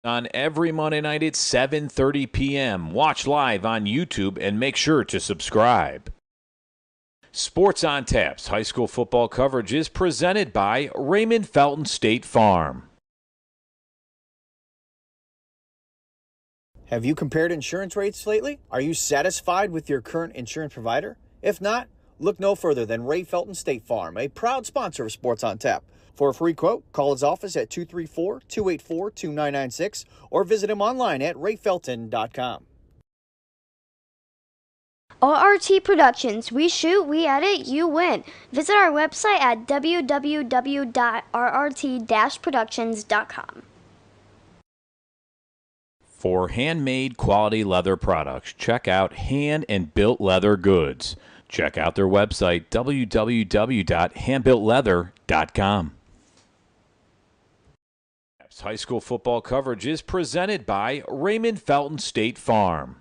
On every Monday night at 7:30 p.m. Watch live on YouTube and make sure to subscribe. Sports on Tap's high school football coverage is presented by Raymond Felton State Farm. Have you compared insurance rates lately? Are you satisfied with your current insurance provider? If not, look no further than Ray Felton State Farm, a proud sponsor of Sports on Tap. For a free quote, call his office at 234-284-2996 or visit him online at rayfelton.com. ORT Productions. We shoot, we edit, you win. Visit our website at www.rrt-productions.com. For handmade quality leather products, check out Hand and Built Leather Goods. Check out their website, www.handbuiltleather.com. High school football coverage is presented by Raymond Felton State Farm.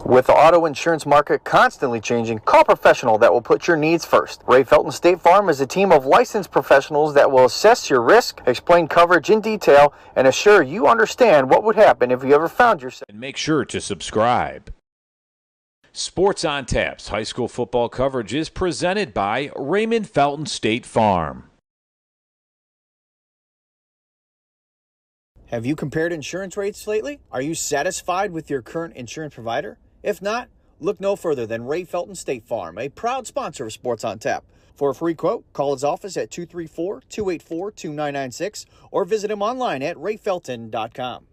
With the auto insurance market constantly changing, call a professional that will put your needs first. Ray Felton State Farm is a team of licensed professionals that will assess your risk, explain coverage in detail, and assure you understand what would happen if you ever found yourself. And make sure to subscribe. Sports on Tap's high school football coverage is presented by Raymond Felton State Farm. Have you compared insurance rates lately? Are you satisfied with your current insurance provider? If not, look no further than Ray Felton State Farm, a proud sponsor of Sports on Tap. For a free quote, call his office at 234-284-2996 or visit him online at rayfelton.com.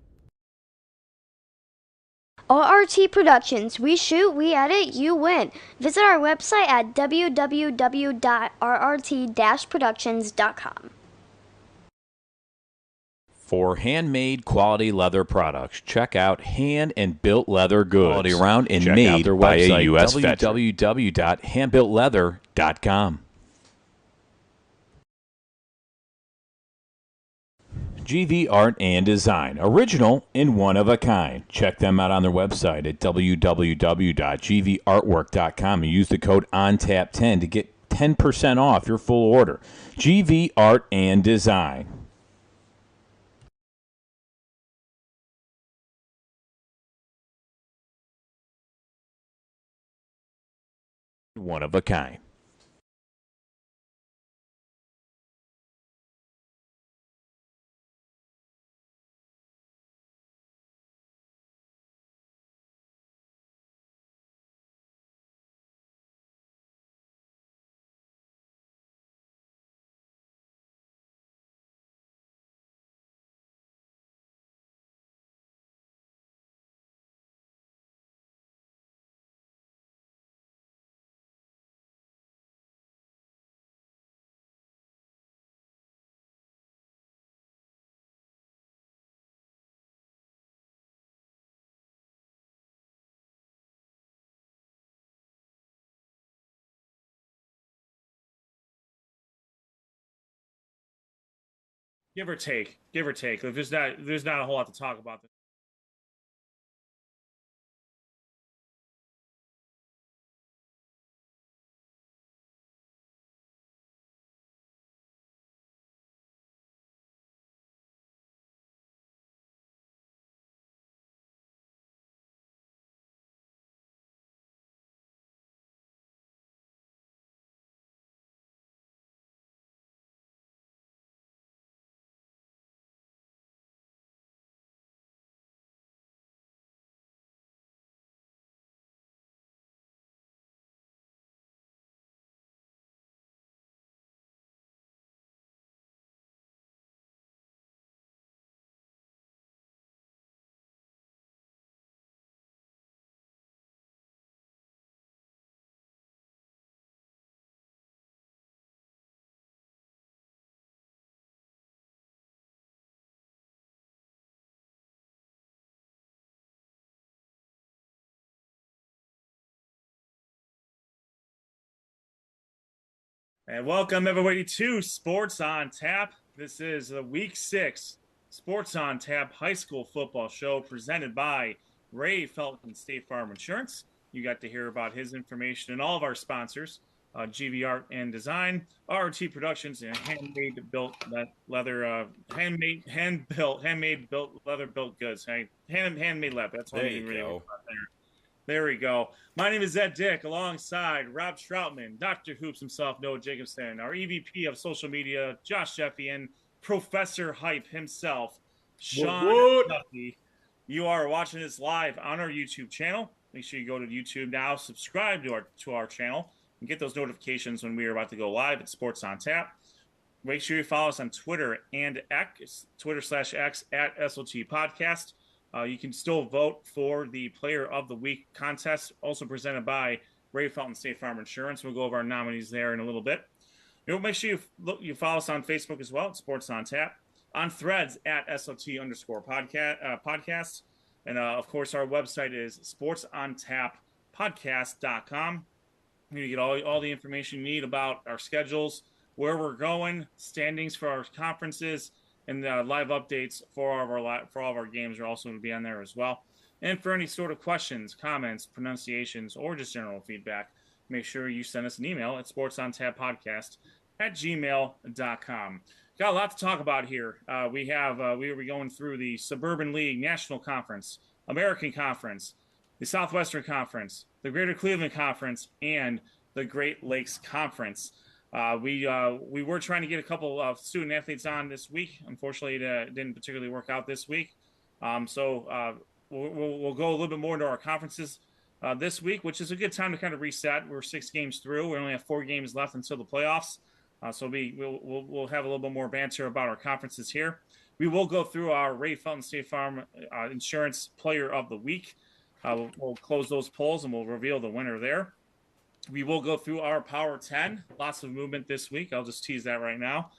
ORT Productions. We shoot, we edit, you win. Visit our website at www.rrt-productions.com. For handmade quality leather products, check out Hand and Built Leather Goods. Quality around and made by a U.S. veteran. www.handbuiltleather.com. GV Art and Design, original and one of a kind. Check them out on their website at www.gvartwork.com and use the code ONTAP10 to get 10% off your full order. GV Art and Design. One of a kind. Give or take. There's not a whole lot to talk about this. And welcome everybody to Sports on Tap. This is the Week 6 Sports on Tap High School Football Show presented by Ray Felton State Farm Insurance. You got to hear about his information and all of our sponsors GV Art and Design, RT Productions, and handmade built leather, handmade built leather built goods. Handmade leather. That's what you really want there. There we go. My name is Ed Dick, alongside Rob Troutman, Dr. Hoops himself, Noah Jacobson, our EVP of social media, Josh Jeffy, and Professor Hype himself, Sean Duffy. You are watching this live on our YouTube channel. Make sure you go to YouTube now, subscribe to our channel, and get those notifications when we are about to go live at Sports on Tap. Make sure you follow us on Twitter and X, Twitter/X at SOT Podcast. You can still vote for the Player of the Week contest, also presented by Ray Felton State Farm Insurance. We'll go over our nominees there in a little bit. Make sure you follow us on Facebook as well, Sports on Tap, on Threads at SOT_podcast. And, of course, our website is sportsontap.podcast.com. You get all the information you need about our schedules, where we're going, standings for our conferences, and live updates for all of our games are also going to be on there as well. And for any sort of questions, comments, pronunciations, or just general feedback, make sure you send us an email at sportsontapodcast@gmail.com. Got a lot to talk about here. We will be going through the Suburban League National Conference, American Conference, the Southwestern Conference, the Greater Cleveland Conference, and the Great Lakes Conference. We were trying to get a couple of student athletes on this week. Unfortunately, it didn't particularly work out this week. So we'll go a little bit more into our conferences this week, which is a good time to kind of reset. We're 6 games through. We only have 4 games left until the playoffs. So we'll have a little bit more banter about our conferences here. We will go through our Ray Felton State Farm Insurance Player of the Week. We'll close those polls and we'll reveal the winner there. We will go through our Power 10. Lots of movement this week. I'll just tease that right now.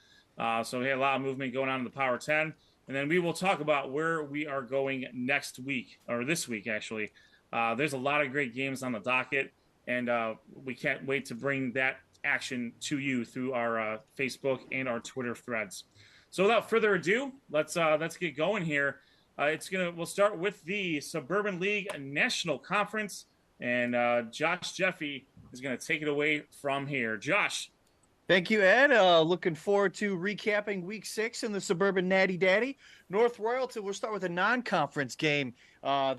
So we had a lot of movement going on in the Power 10. And then we will talk about where we are going next week, or this week, actually. There's a lot of great games on the docket, and we can't wait to bring that action to you through our Facebook and our Twitter threads. So without further ado, let's get going here. We'll start with the Suburban League National Conference, and Josh Jeffy is going to take it away from here. Josh. Thank you, Ed. Looking forward to recapping Week 6 in the Suburban Natty Daddy. North Royalton, we'll start with a non-conference game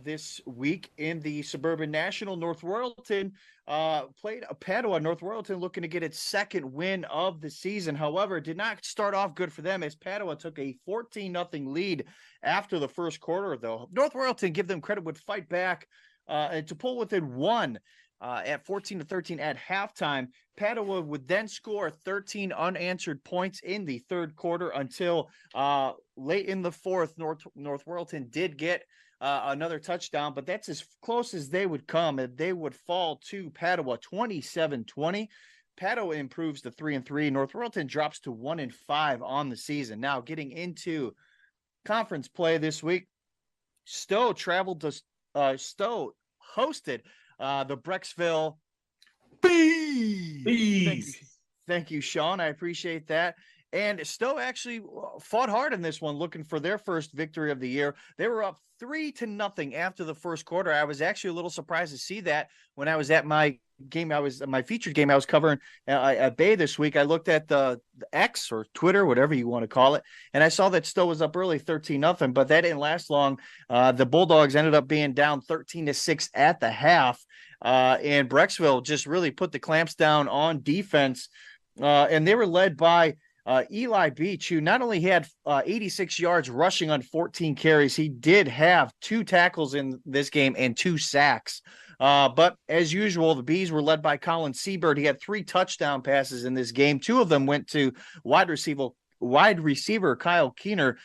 this week in the Suburban National. North Royalton played Padua. North Royalton looking to get its second win of the season. However, it did not start off good for them as Padua took a 14-0 lead after the first quarter, though. North Royalton, give them credit, would fight back to pull within 1 at 14-13 at halftime. Padua would then score 13 unanswered points in the third quarter until late in the fourth. North Royalton did get another touchdown, but that's as close as they would come, and they would fall to Padua 27-20. Padua improves to 3-3. North Royalton drops to 1-5 on the season. Now, getting into conference play this week, Stowe hosted the Brecksville Bees. Thank you, Sean. I appreciate that. And Stowe actually fought hard in this one, looking for their first victory of the year. They were up 3-0 after the first quarter. I was actually a little surprised to see that when I was at my game. My featured game I was covering at Bay this week. I looked at the X or Twitter, whatever you want to call it, and I saw that Stowe was up early 13-0, but that didn't last long. The Bulldogs ended up being down 13-6 at the half. And Brecksville just really put the clamps down on defense. And they were led by Eli Beach, who not only had 86 yards rushing on 14 carries, he did have 2 tackles in this game and 2 sacks. But as usual, the Bees were led by Colin Seabird. He had 3 touchdown passes in this game. 2 of them went to wide receiver Kyle Keener.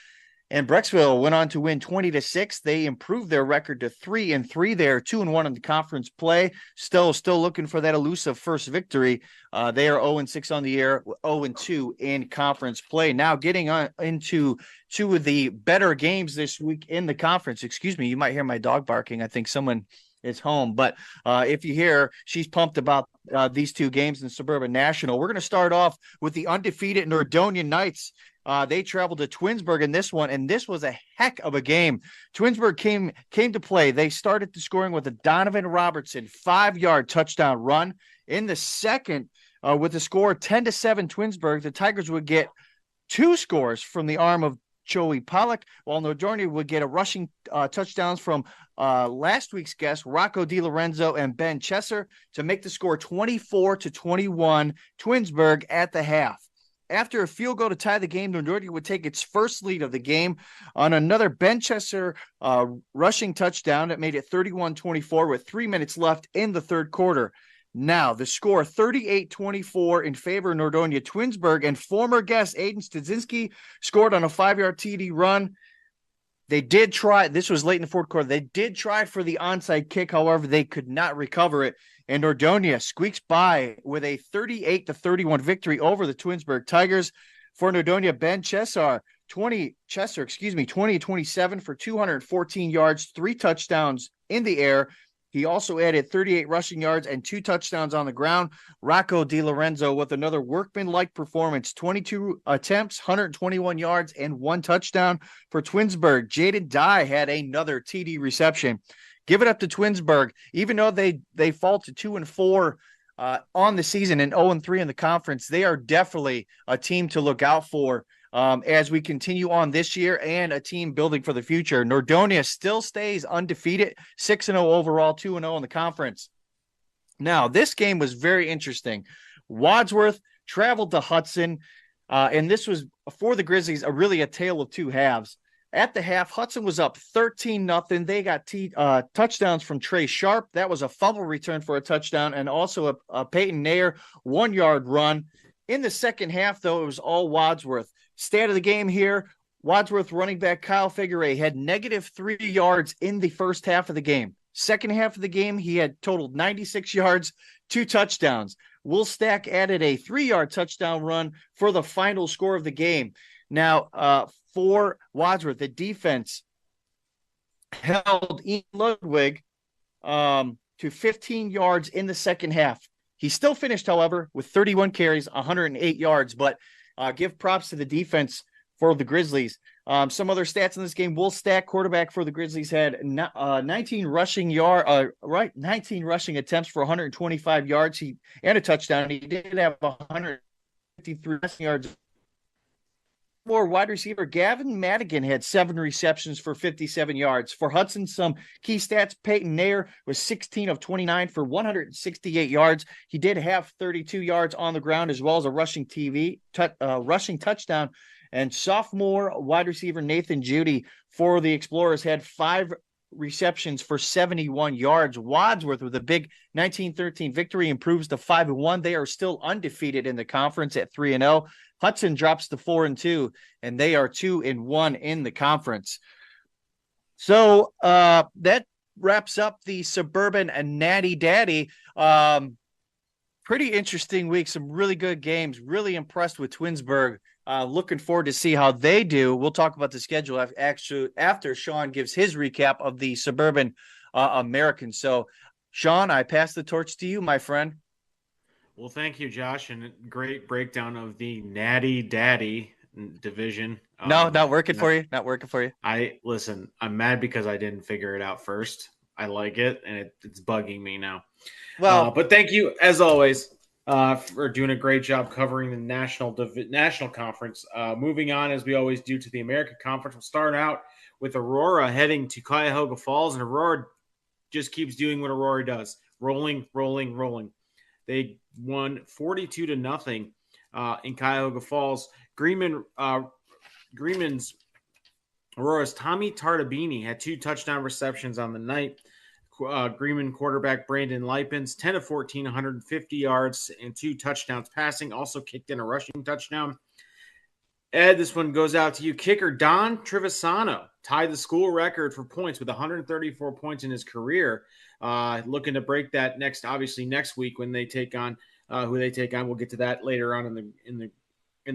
And Brecksville went on to win 20-6. They improved their record to 3-3 there, 2-1 in the conference play. Still looking for that elusive first victory. They are 0-6 on the year, 0-2 in conference play. Now getting on into 2 of the better games this week in the conference. Excuse me, you might hear my dog barking. I think someone is home. But if you hear, she's pumped about these 2 games in Suburban National. We're going to start off with the undefeated Nordonian Knights. They traveled to Twinsburg in this one, and this was a heck of a game. Twinsburg came to play. They started the scoring with a Donovan Robertson 5-yard touchdown run. In the second, With the score 10-7 Twinsburg, the Tigers would get 2 scores from the arm of Joey Pollock, while Nordonia would get a rushing touchdowns from last week's guests, Rocco DiLorenzo and Ben Chesser, to make the score 24-21 Twinsburg at the half. After a field goal to tie the game, Nordonia would take its first lead of the game on another Ben Chesser rushing touchdown that made it 31-24 with 3 minutes left in the third quarter. Now, the score 38-24 in favor of Nordonia. Twinsburg and former guest Aiden Stadzinski scored on a 5-yard TD run. They did try, this was late in the fourth quarter, they did try for the onside kick. However, they could not recover it. And Nordonia squeaks by with a 38-31 victory over the Twinsburg Tigers. For Nordonia, Ben Chesser, 20-27 for 214 yards, 3 touchdowns in the air. He also added 38 rushing yards and 2 touchdowns on the ground. Rocco DiLorenzo with another workman-like performance, 22 attempts, 121 yards, and 1 touchdown. For Twinsburg, Jaden Dye had another TD reception. Give it up to Twinsburg. Even though they fall to 2-4 on the season and 0-3 in the conference, they are definitely a team to look out for as we continue on this year, and a team building for the future. Nordonia still stays undefeated, 6-0 overall, 2-0 in the conference. Now, this game was very interesting. Wadsworth traveled to Hudson, and this was, for the Grizzlies, really a tale of 2 halves. At the half, Hudson was up 13-0. They got touchdowns from Trey Sharp. That was a fumble return for a touchdown, and also a Peyton Nair 1-yard run. In the second half, though, it was all Wadsworth. Stat of the game here, Wadsworth running back Kyle Figueroa had -3 yards in the first half of the game. Second half of the game, he had totaled 96 yards, 2 touchdowns. Will Stack added a 3-yard touchdown run for the final score of the game. Now, for Wadsworth, the defense held Ian Ludwig to 15 yards in the second half. He still finished, however, with 31 carries, 108 yards, but give props to the defense for the Grizzlies. Some other stats in this game: Will Stack, quarterback for the Grizzlies, had 19 rushing attempts for 125 yards and a touchdown. He did have 153 rushing yards. For wide receiver, Gavin Madigan had 7 receptions for 57 yards. For Hudson, some key stats: Peyton Nair was 16 of 29 for 168 yards. He did have 32 yards on the ground, as well as a rushing touchdown. And sophomore wide receiver Nathan Judy for the Explorers had 5 receptions for 71 yards. Wadsworth with a big 19-13 victory improves to 5-1. They are still undefeated in the conference at 3-0. Hudson drops to 4-2, and they are 2-1 in the conference. So that wraps up the Suburban and Natty Daddy. Pretty interesting week. Some really good games. Really impressed with Twinsburg. Looking forward to see how they do. We'll talk about the schedule after Sean gives his recap of the Suburban American. So, Sean, I pass the torch to you, my friend. Well, thank you, Josh, and great breakdown of the Natty Daddy division. No, not working for you. Not working for you. I'm mad because I didn't figure it out first. I like it, and it's bugging me now. Well, but thank you, as always, for doing a great job covering the national conference. Moving on, as we always do, to the American Conference. We'll start out with Aurora heading to Cuyahoga Falls, and Aurora just keeps doing what Aurora does: rolling. They won 42-0 in Cuyahoga Falls. Greenman's Aurora's Tommy Tartabini had 2 touchdown receptions on the night. Greenman quarterback Brandon Lipens, 10 of 14, 150 yards and 2 touchdowns passing. Also kicked in a rushing touchdown. Ed, this one goes out to you. Kicker Don Trevisano tied the school record for points with 134 points in his career. Looking to break that next week when they take on who they take on. We'll get to that later on in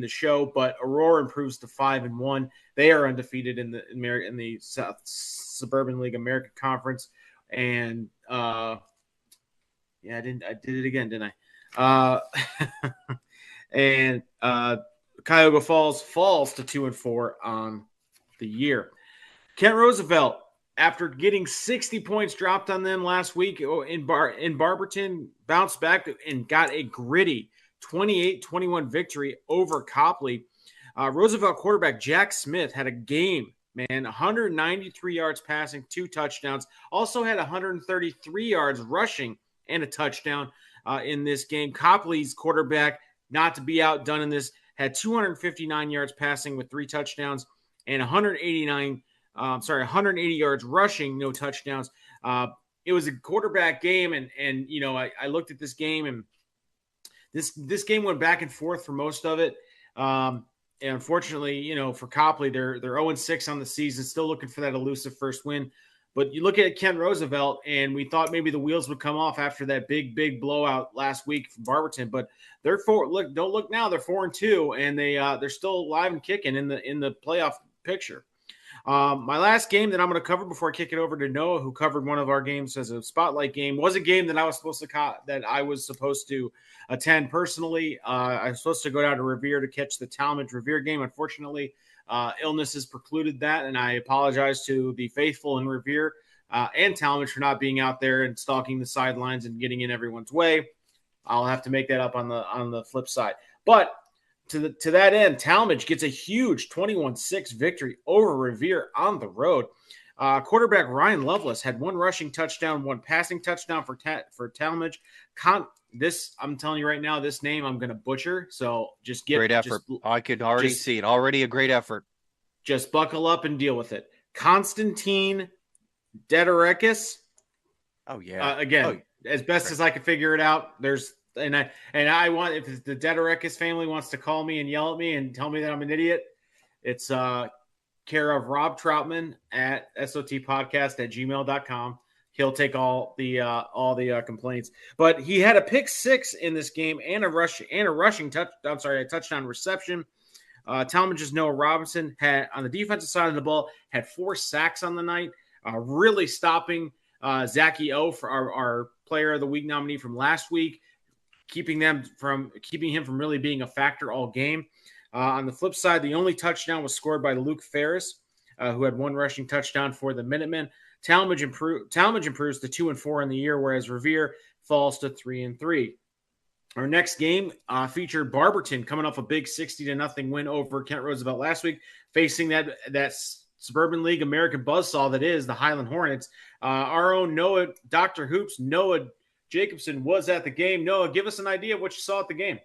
the show. But Aurora improves to 5-1. They are undefeated in the South Suburban League American Conference. And I did it again, didn't I? And Cuyahoga Falls falls to 2-4 on the year. Kent Roosevelt, after getting 60 points dropped on them last week in Barberton, bounced back and got a gritty 28-21 victory over Copley. Roosevelt quarterback Jack Smith had a game, man, 193 yards passing, 2 touchdowns. Also had 133 yards rushing and a touchdown in this game. Copley's quarterback, not to be outdone in this, had 259 yards passing with 3 touchdowns and 180 yards rushing, no touchdowns. It was a quarterback game, and I looked at this game, and this game went back and forth for most of it. And unfortunately, for Copley, they're 0-6 on the season, still looking for that elusive first win. But you look at Kent Roosevelt, and we thought maybe the wheels would come off after that big blowout last week from Barberton. But don't look now, they're 4-2, and they're still alive and kicking in the playoff picture. My last game that I'm going to cover before I kick it over to Noah, who covered one of our games as a spotlight game, was a game that I was supposed to attend personally. I was supposed to go down to Revere to catch the Talmadge Revere game. Unfortunately, illness has precluded that, and I apologize to the faithful in Revere and Talmadge for not being out there and stalking the sidelines and getting in everyone's way. I'll have to make that up on the flip side. But to that end, Talmadge gets a huge 21-6 victory over Revere on the road. Quarterback Ryan Lovelace had 1 rushing touchdown, 1 passing touchdown for Talmadge. I'm telling you right now, this name I'm going to butcher. So just great effort. I could already see it. Already a great effort. Just buckle up and deal with it. Konstantin Dedarekis. Oh yeah. As best as I could figure it out, I want, if the Dedarekis family wants to call me and yell at me and tell me that I'm an idiot, it's care of Rob Troutman at sotpodcast@gmail.com. He'll take all the complaints. But he had a pick 6 in this game and a touchdown reception. Talmadge's Noah Robinson had, on the defensive side of the ball, had 4 sacks on the night, really stopping Zachy O, for our Player of the Week nominee from last week, keeping him from really being a factor all game. On the flip side, the only touchdown was scored by Luke Ferris, who had 1 rushing touchdown for the Minutemen. Talmadge improves to 2-4 in the year, whereas Revere falls to 3-3. Our next game featured Barberton coming off a big 60-0 win over Kent Roosevelt last week, facing that Suburban League American buzzsaw that is the Highland Hornets. Our own Noah, Dr. Hoops, Noah Jacobson was at the game. Noah, give us an idea of what you saw at the game.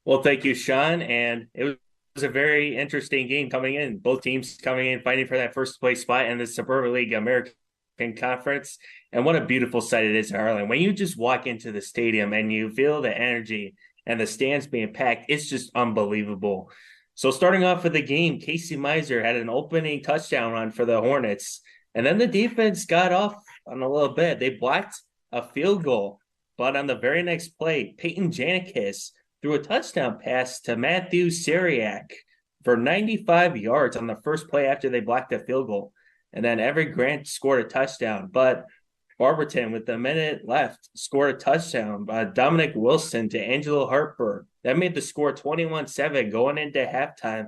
Well, thank you, Sean. And it was a very interesting game coming in. Both teams coming in, fighting for that first place spot in the Suburban League American Conference. And what a beautiful sight it is in Harlan. When you just walk into the stadium and you feel the energy and the stands being packed, it's just unbelievable. So starting off with the game, Casey Miser had an opening touchdown run for the Hornets. And then the defense got off on a little bit. They blocked a field goal. But on the very next play, Peyton Janikis threw a touchdown pass to Matthew Syriac for 95 yards on the first play after they blocked a field goal. And then Everett Grant scored a touchdown. But Barberton, with a minute left, scored a touchdown by Dominic Wilson to Angelo Harper. That made the score 21-7 going into halftime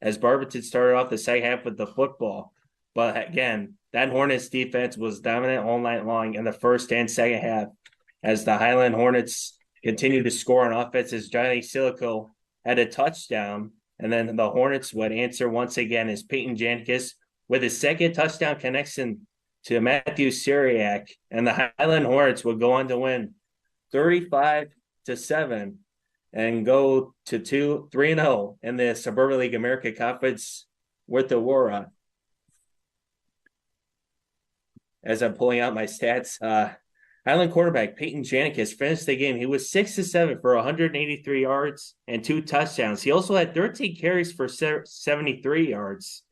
as Barberton started off the second half with the football. But again, that Hornets defense was dominant all night long in the first and second half as the Highland Hornets continued to score on offense as Johnny Silico had a touchdown. And then the Hornets would answer once again as Peyton Janikis with his second touchdown connection to Matthew Syriac. And the Highland Hornets would go on to win 35-7 and go to 3-0 in the Suburban League American Conference with Aurora. As I'm pulling out my stats, Highland quarterback Peyton Janikis finished the game. He was 6-7 for 183 yards and 2 touchdowns. He also had 13 carries for 73 yards.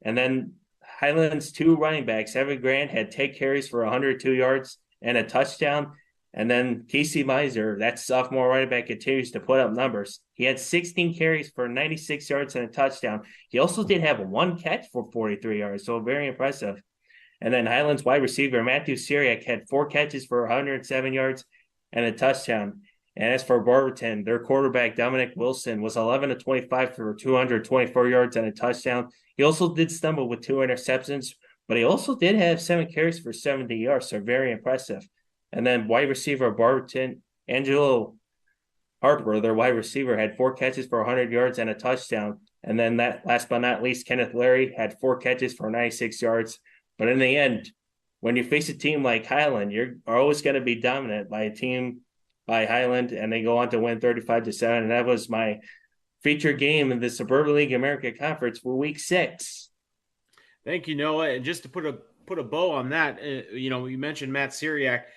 And then Highland's 2 running backs, Evan Grant, had 10 carries for 102 yards and a touchdown. And then Casey Miser, that sophomore running back, continues to put up numbers. He had 16 carries for 96 yards and a touchdown. He also did have 1 catch for 43 yards, so very impressive. And then Highlands wide receiver Matthew Syriac had 4 catches for 107 yards and a touchdown. And as for Barberton, their quarterback Dominic Wilson was 11-25 for 224 yards and a touchdown. He also did stumble with 2 interceptions, but he also did have 7 carries for 70 yards, so very impressive. And then wide receiver Barberton, Angelo Harper, their wide receiver, had 4 catches for 100 yards and a touchdown. And then that last but not least, Kenneth Larry had 4 catches for 96 yards. But in the end, when you face a team like Highland, you're always going to be dominant by a team by Highland, and they go on to win 35-7. And that was my featured game in the Suburban League America Conference for Week 6. Thank you, Noah. And just to put a bow on that, you mentioned Matt Syriac.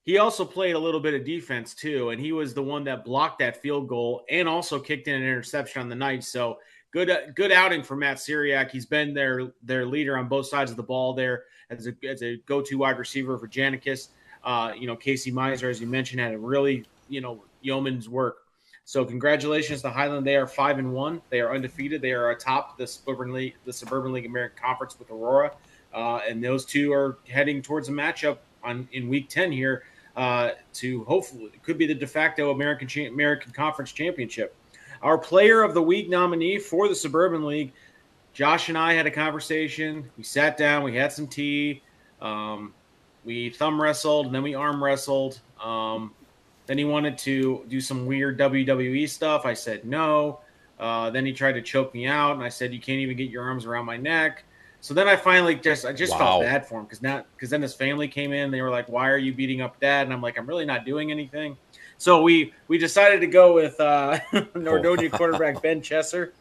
He also played a little bit of defense too, and he was the one that blocked that field goal and also kicked in an interception on the night. So good outing for Matt Syriac. He's been their leader on both sides of the ball there as a go-to wide receiver for Janicus. Casey Miser, as you mentioned, had a really yeoman's work. So congratulations to Highland. They are 5-1. They are undefeated. They are atop the Suburban League American Conference with Aurora, and those two are heading towards a matchup in Week 10 here. To hopefully it could be the de facto American Conference Championship. Our Player of the Week nominee for the Suburban League, Josh and I had a conversation. We sat down, we had some tea, we thumb wrestled, and then we arm wrestled. Then he wanted to do some weird WWE stuff. I said no. Then he tried to choke me out, and I said, you can't even get your arms around my neck. So then I finally just felt bad for him because then his family came in. They were like, "Why are you beating up Dad?" And I'm like, "I'm really not doing anything." So we decided to go with Nordonia quarterback Ben Chesser,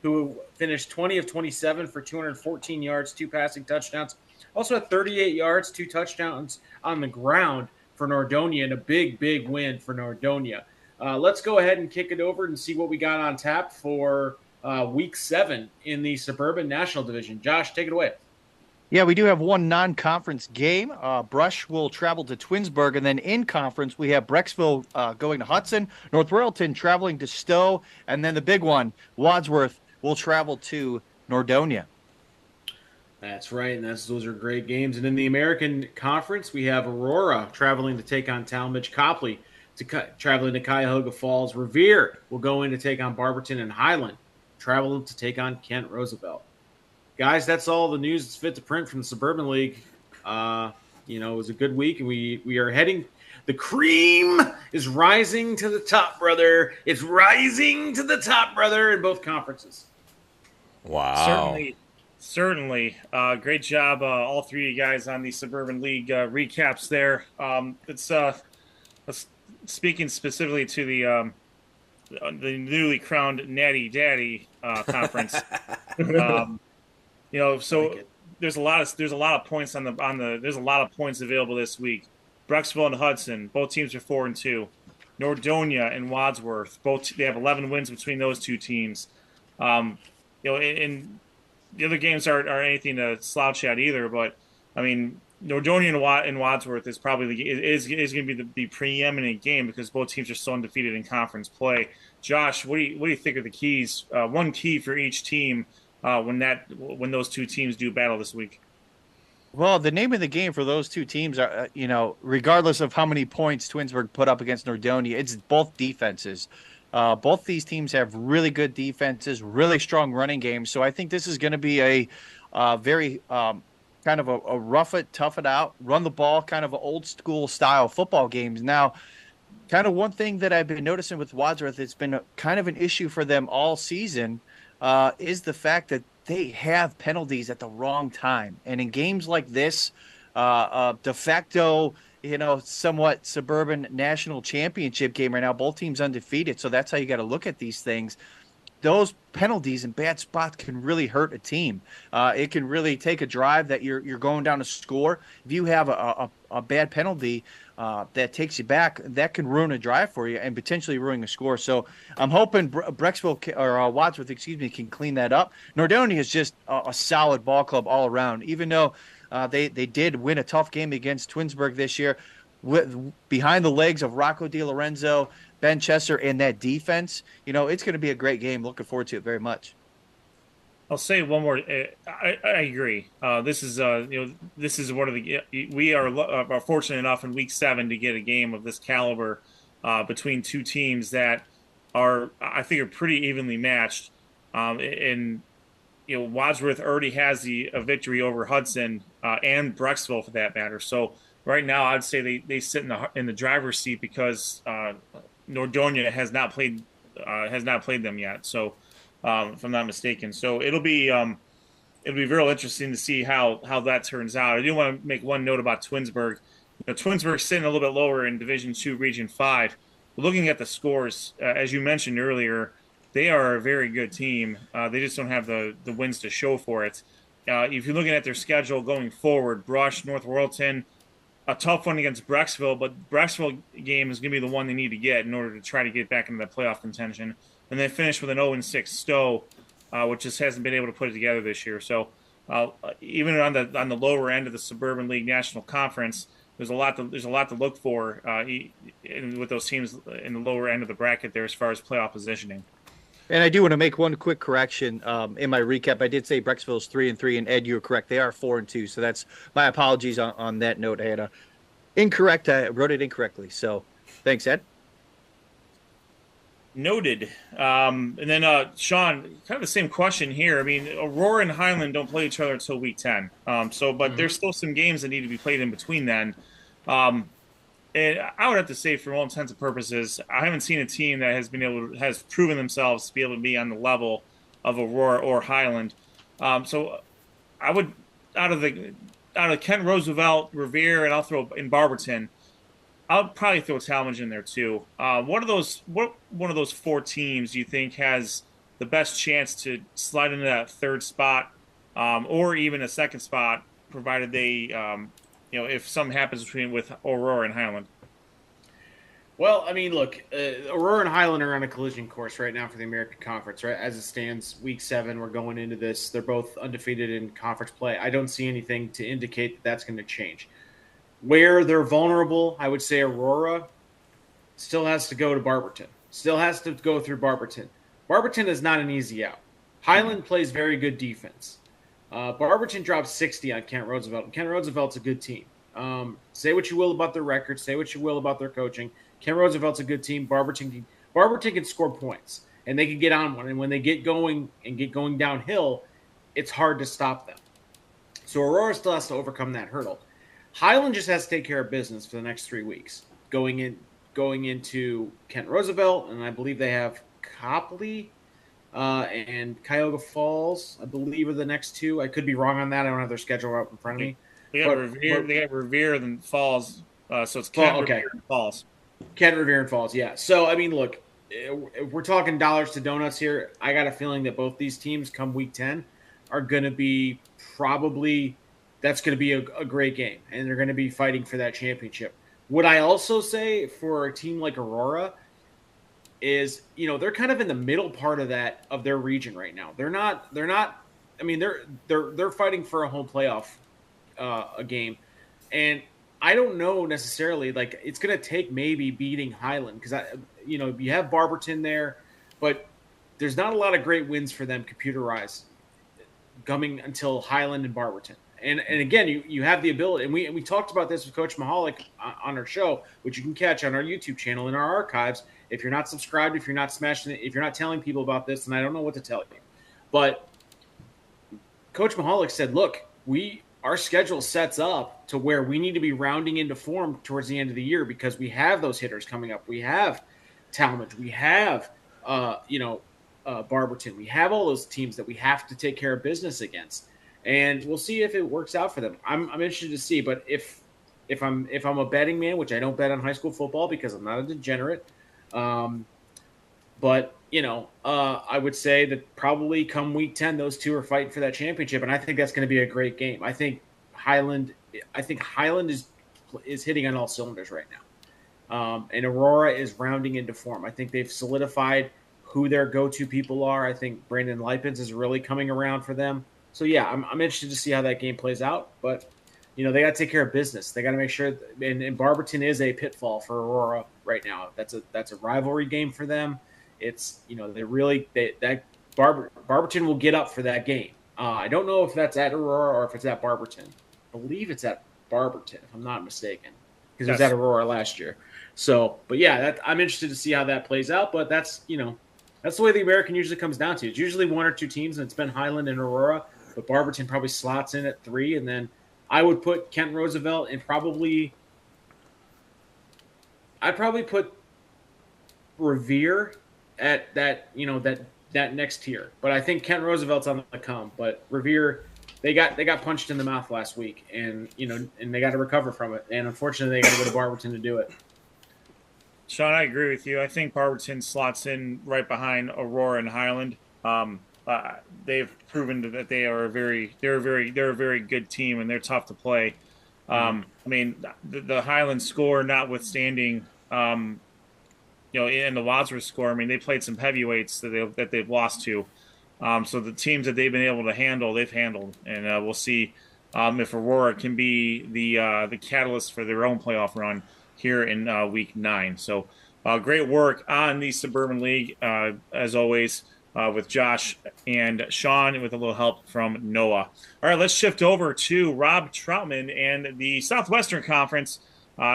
who finished 20 of 27 for 214 yards, 2 passing touchdowns. Also had 38 yards, 2 touchdowns on the ground for Nordonia, and a big win for Nordonia. Let's go ahead and kick it over and see what we got on tap for Week 7 in the Suburban National Division. Josh, take it away. Yeah, we do have one non-conference game. Brush will travel to Twinsburg, and then in conference, we have Brecksville going to Hudson, North Royalton traveling to Stowe, and then the big one, Wadsworth, will travel to Nordonia. That's right, and those are great games. And in the American Conference, we have Aurora traveling to take on Talmadge. Copley traveling to Cuyahoga Falls. Revere will go in to take on Barberton, and Highland travel to take on Kent Roosevelt. Guys, that's all the news that's fit to print from the Suburban League. It was a good week, and we are heading. The cream is rising to the top, brother. It's rising to the top, brother, in both conferences. Wow. Certainly. Great job, all three of you guys, on the Suburban League recaps there. It's speaking specifically to the newly crowned Natty Daddy conference. There's a lot of points there's a lot of points available this week. Brecksville and Hudson, both teams are 4-2. Nordonia and Wadsworth, they have 11 wins between those two teams. And the other games aren't anything to slouch at either, but I mean, Nordonia and Wadsworth is probably is going to be the preeminent game because both teams are so undefeated in conference play. Josh, what do you think are the keys? One key for each team when those two teams do battle this week. Well, the name of the game for those two teams are, regardless of how many points Twinsburg put up against Nordonia, it's both defenses. Both these teams have really good defenses, really strong running games. So I think this is going to be a very kind of a rough it, tough it out, run the ball, kind of an old school style football games. Now, kind of one thing that I've been noticing with Wadsworth, it's been kind of an issue for them all season, is the fact that they have penalties at the wrong time. And in games like this, de facto, somewhat Suburban National Championship game right now, both teams undefeated. So that's how you got to look at these things. Those penalties in bad spots can really hurt a team. It can really take a drive that you're going down to score. If you have a bad penalty that takes you back, that can ruin a drive for you and potentially ruin a score. So I'm hoping Brecksville or Wadsworth, can clean that up. Nordonia is just a solid ball club all around, even though they did win a tough game against Twinsburg this year. Behind the legs of Rocco DiLorenzo, Ben Chesser, and that defense, it's going to be a great game. Looking forward to it very much. I'll say one more. I agree. This is one of the. We are fortunate enough in Week 7 to get a game of this caliber between two teams that I think are pretty evenly matched. And Wadsworth already has a victory over Hudson and Brecksville for that matter. So right now, I'd say they sit in the driver's seat because Nordonia has not played them yet. So if I'm not mistaken, so it'll be real interesting to see how that turns out. I do want to make one note about Twinsburg. Twinsburg's sitting a little bit lower in Division II, Region 5. Looking at the scores, as you mentioned earlier, they are a very good team. They just don't have the wins to show for it. If you're looking at their schedule going forward, Brush, North Royalton, a tough one against Brecksville, but Brecksville game is going to be the one they need to get in order to try to get back into that playoff contention. And they finish with an 0-6 Stowe, which just hasn't been able to put it together this year. So even on the lower end of the Suburban League National Conference, there's a lot to look for with those teams in the lower end of the bracket there as far as playoff positioning. And I do want to make one quick correction in my recap. I did say Brecksville's 3-3, and Ed, you were correct. They are 4-2. So that's my apologies on that note. I had incorrect. I wrote it incorrectly. So thanks, Ed. Noted. And then Sean, kind of the same question here. I mean, Aurora and Highland don't play each other until week 10. But there's still some games that need to be played in between then. And I would have to say, for all intents and purposes, I haven't seen a team that has proven themselves to be able to be on the level of Aurora or Highland. So I would out of Kent Roosevelt, Revere, and I'll throw in Barberton. I'll probably throw Talmadge in there too. What one of those four teams do you think has the best chance to slide into that third spot, or even a second spot, provided they if something happens with Aurora and Highland? Well, I mean, look, Aurora and Highland are on a collision course right now for the American Conference, right? As it stands, week 7, we're going into this. They're both undefeated in conference play. I don't see anything to indicate that that's going to change. Where they're vulnerable, I would say Aurora still has to go to Barberton. Still has to go through Barberton. Barberton is not an easy out. Highland plays very good defense. Barberton dropped 60 on Kent Roosevelt. Kent Roosevelt's a good team. Say what you will about their record. Say what you will about their coaching. Kent Roosevelt's a good team. Barberton can score points, and they can get on one. And when they get going downhill, it's hard to stop them. So Aurora still has to overcome that hurdle. Highland just has to take care of business for the next 3 weeks. Going into Kent Roosevelt, and I believe they have Copley and Cuyahoga Falls, I believe, are the next two. I could be wrong on that. I don't have their schedule up in front of me. They got Revere, then Falls. So it's Kent, Revere, and Falls. Kent, Revere, and Falls, yeah. So, I mean, look, if we're talking dollars to donuts here, I got a feeling that both these teams come week 10 are going to be that's going to be a great game, and they're going to be fighting for that championship. Would I also say for a team like Aurora is, they're kind of in the middle part of their region right now. They're not, I mean, they're fighting for a home playoff a game. And I don't know necessarily, like, it's going to take maybe beating Highland because, you have Barberton there, but there's not a lot of great wins for them computerized coming until Highland and Barberton. And again, you have the ability, and we talked about this with Coach Mahalik on our show, which you can catch on our YouTube channel in our archives. If you're not subscribed, if you're not smashing it, if you're not telling people about this, then I don't know what to tell you. But Coach Mahalik said, look, our schedule sets up to where we need to be rounding into form towards the end of the year because we have those hitters coming up. We have Talmadge. We have, Barberton. We have all those teams that we have to take care of business against. And we'll see if it works out for them. I'm interested to see. But if I'm a betting man, which I don't bet on high school football because I'm not a degenerate, but I would say that probably come week 10, those two are fighting for that championship, and I think that's going to be a great game. I think Highland is hitting on all cylinders right now, and Aurora is rounding into form. I think they've solidified who their go-to people are. I think Brandon Lipens is really coming around for them. So yeah, I'm interested to see how that game plays out, but they got to take care of business. They got to make sure, and Barberton is a pitfall for Aurora right now. That's a rivalry game for them. It's Barberton will get up for that game. I don't know if that's at Aurora or if it's at Barberton. I believe it's at Barberton, if I'm not mistaken, because it was at Aurora last year. So, but yeah, I'm interested to see how that plays out. But that's the way the American usually comes down to. It's usually one or two teams, and it's been Highland and Aurora. But Barberton probably slots in at 3, and then I would put Kent Roosevelt and I'd probably put Revere at that that next tier. But I think Kent Roosevelt's on the come. But Revere, they got punched in the mouth last week, and they got to recover from it. And unfortunately, they got to go to Barberton to do it. Sean, I agree with you. I think Barberton slots in right behind Aurora and Highland. They've proven that they're a very good team, and they're tough to play. I mean, the Highland score notwithstanding, and the Wadsworth score. I mean, they played some heavyweights that they've lost to. So the teams that they've been able to handle, they've handled, and we'll see if Aurora can be the catalyst for their own playoff run here in week 9. So great work on the Suburban League, as always, with Josh and Sean, with a little help from Noah. All right, let's shift over to Rob Troutman and the Southwestern Conference.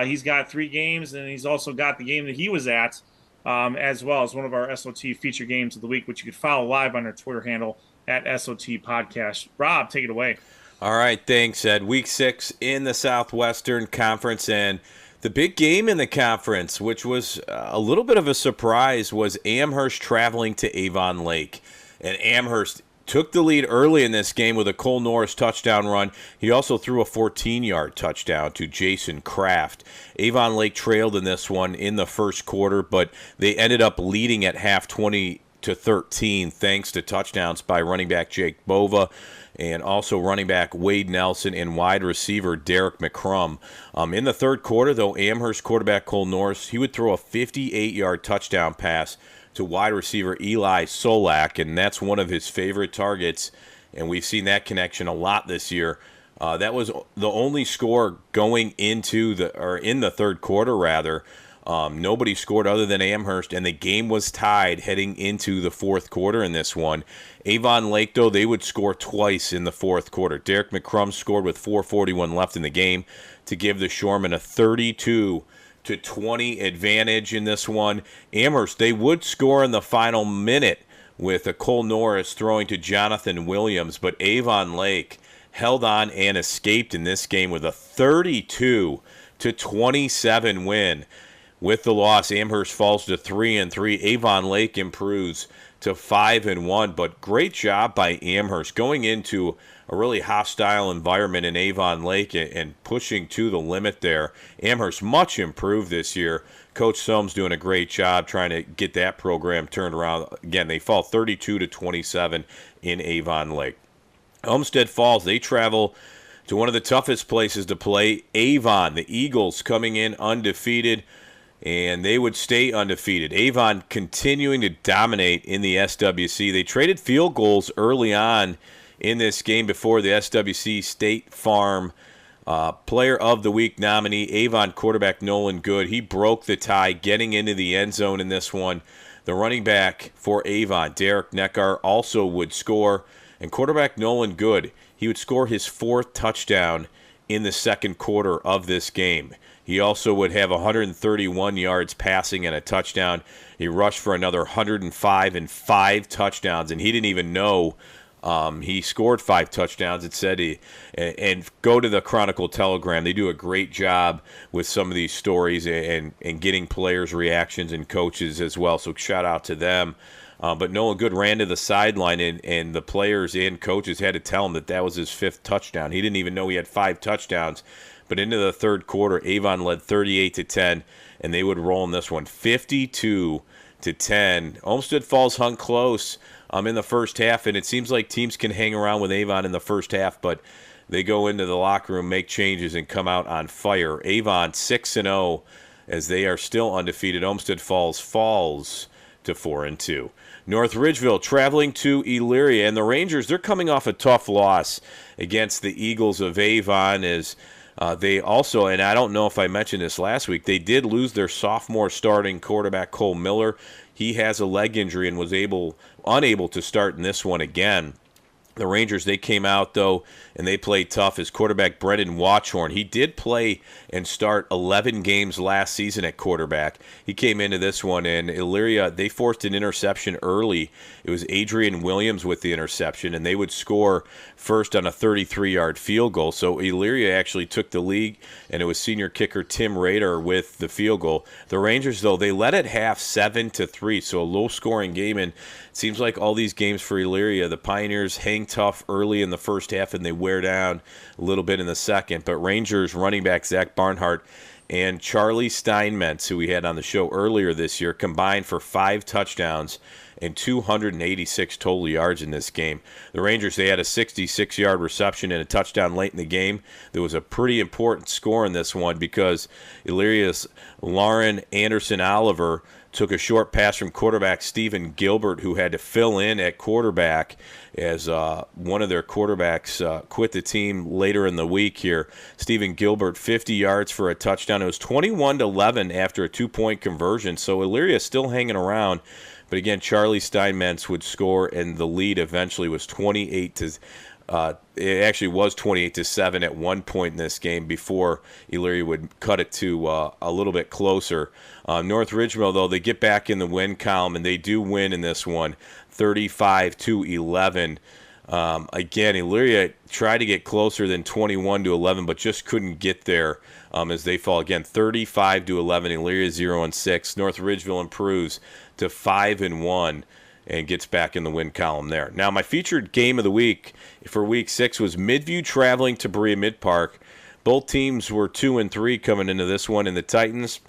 He's got 3 games, and he's also got the game that he was at, as well as one of our SOT feature games of the week, which you can follow live on our Twitter handle at SOT Podcast. Rob, take it away. All right, thanks, Ed. Week 6 in the Southwestern Conference, and the big game in the conference, which was a little bit of a surprise, was Amherst traveling to Avon Lake. And Amherst took the lead early in this game with a Cole Norris touchdown run. He also threw a 14-yard touchdown to Jason Kraft. Avon Lake trailed in this one in the first quarter, but they ended up leading at half 20-13 thanks to touchdowns by running back Jake Bova and also running back Wade Nelson and wide receiver Derek McCrum. In the third quarter, though, Amherst quarterback Cole Norris, he would throw a 58-yard touchdown pass to wide receiver Eli Solak, and that's one of his favorite targets, and we've seen that connection a lot this year. That was the only score going into in the third quarter, rather. Nobody scored other than Amherst, and the game was tied heading into the fourth quarter in this one. Avon Lake, though, they would score twice in the fourth quarter. Derek McCrum scored with 4:41 left in the game to give the Shoremen a 32-20 advantage in this one. Amherst, they would score in the final minute with a Cole Norris throwing to Jonathan Williams, but Avon Lake held on and escaped in this game with a 32-27 win. With the loss, Amherst falls to 3-3. Avon Lake improves to 5-1. But great job by Amherst going into a really hostile environment in Avon Lake and pushing to the limit there. Amherst much improved this year. Coach Soames doing a great job trying to get that program turned around. Again, they fall 32-27 in Avon Lake. Olmsted Falls, they travel to one of the toughest places to play, Avon. The Eagles coming in undefeated, and they would stay undefeated. Avon continuing to dominate in the SWC. They traded field goals early on in this game before the SWC State Farm Player of the Week nominee, Avon quarterback Nolan Good. He broke the tie getting into the end zone in this one. The running back for Avon, Derek Neckar, also would score. And quarterback Nolan Good, he would score his 4th touchdown in the second quarter of this game. He also would have 131 yards passing and a touchdown. He rushed for another 105 and 5 touchdowns, and he didn't even know he scored 5 touchdowns. It said and go to the Chronicle Telegram. They do a great job with some of these stories and getting players' reactions and coaches as well, so shout out to them. But Nolan Good ran to the sideline, and the players and coaches had to tell him that was his 5th touchdown. He didn't even know he had 5 touchdowns. But into the third quarter, Avon led 38-10, and they would roll in this one 52-10. Olmsted Falls hung close in the first half, and it seems like teams can hang around with Avon in the first half, but they go into the locker room, make changes, and come out on fire. Avon 6-0 as they are still undefeated. Olmsted Falls falls to 4-2. North Ridgeville traveling to Elyria, and the Rangers, they're coming off a tough loss against the Eagles of Avon as they also, and I don't know if I mentioned this last week, they did lose their sophomore starting quarterback Cole Miller. He has a leg injury and was unable to start in this one again. The Rangers, they came out, though, and they played tough. His quarterback, Brendan Watchorn, he did play and start 11 games last season at quarterback. He came into this one, and Elyria, they forced an interception early. It was Adrian Williams with the interception, and they would score first on a 33-yard field goal. So Elyria actually took the lead, and it was senior kicker Tim Rader with the field goal. The Rangers, though, they led at half 7-3, so a low-scoring game, and it seems like all these games for Elyria, the Pioneers hang tough early in the first half and they wear down a little bit in the second. But Rangers running back Zach Barnhart and Charlie Steinmetz, who we had on the show earlier this year, combined for 5 touchdowns and 286 total yards in this game. The Rangers, they had a 66-yard reception and a touchdown late in the game. There was a pretty important score in this one because Illyria's Lauren Anderson Oliver took a short pass from quarterback Stephen Gilbert, who had to fill in at quarterback as one of their quarterbacks quit the team later in the week here. Stephen Gilbert, 50 yards for a touchdown. It was 21-11 after a 2-point conversion, so Elyria still hanging around. But again, Charlie Steinmetz would score, and the lead eventually was 28-7 at one point in this game before Elyria would cut it to a little bit closer. North Ridgeville, though, they get back in the win column, and they do win in this one, 35-11. Again, Elyria tried to get closer than 21-11, but just couldn't get there as they fall. Again, 35-11, Elyria 0-6. North Ridgeville improves to 5-1 and gets back in the win column there. Now, my featured game of the week for Week 6 was Midview traveling to Berea Mid-Park. Both teams were 2-3 coming into this one, and the Titans,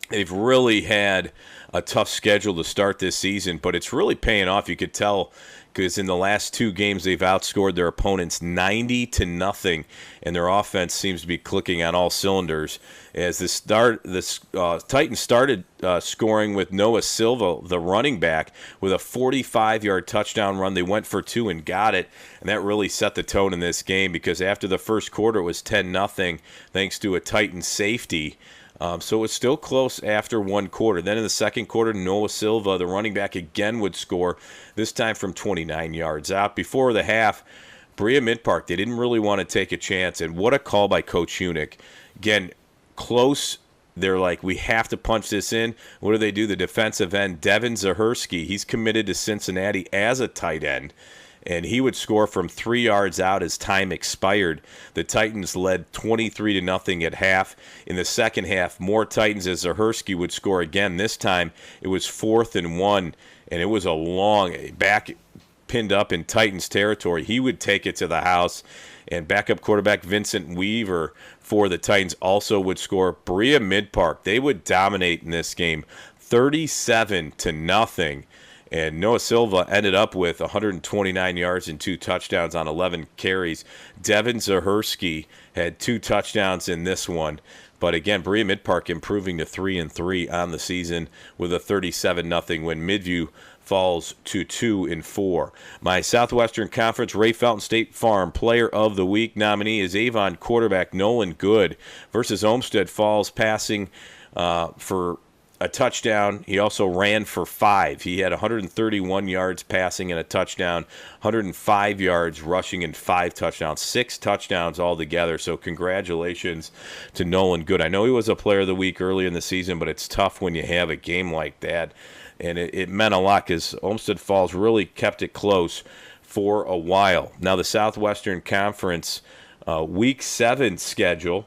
they've really had a tough schedule to start this season, but it's really paying off. You could tell because in the last 2 games they've outscored their opponents 90-0, and their offense seems to be clicking on all cylinders. As the Titans started scoring with Noah Silva, the running back, with a 45-yard touchdown run. They went for 2 and got it, and that really set the tone in this game because after the first quarter it was 10-0 thanks to a Titan safety. So it was still close after one quarter. Then in the second quarter, Noah Silva, the running back, again would score, this time from 29 yards out. Before the half, Berea Mid-Park, they didn't really want to take a chance, and what a call by Coach Hunick. Again, close. They're like, we have to punch this in. What do? The defensive end, Devin Zahersky, he's committed to Cincinnati as a tight end, and he would score from 3 yards out as time expired. The Titans led 23-0 at half. In the second half, more Titans as Zahersky would score again. This time, it was 4th and 1, and it was a long back pinned up in Titans territory. He would take it to the house, and backup quarterback Vincent Weaver for the Titans also would score. Berea Mid-Park, they would dominate in this game, 37-0. And Noah Silva ended up with 129 yards and 2 touchdowns on 11 carries. Devin Zahersky had 2 touchdowns in this one. But again, Berea Mid-Park improving to 3-3 on the season with a 37-0 win. Midview falls to 2-4. My Southwestern Conference Ray Felton State Farm Player of the Week nominee is Avon quarterback Nolan Good versus Olmsted Falls, passing for a touchdown. He also ran for 5. He had 131 yards passing and a touchdown, 105 yards rushing and 5 touchdowns, 6 touchdowns altogether. So congratulations to Nolan Good. I know he was a player of the week early in the season, but it's tough when you have a game like that. And it meant a lot because Olmsted Falls really kept it close for a while. Now the Southwestern Conference Week 7 schedule,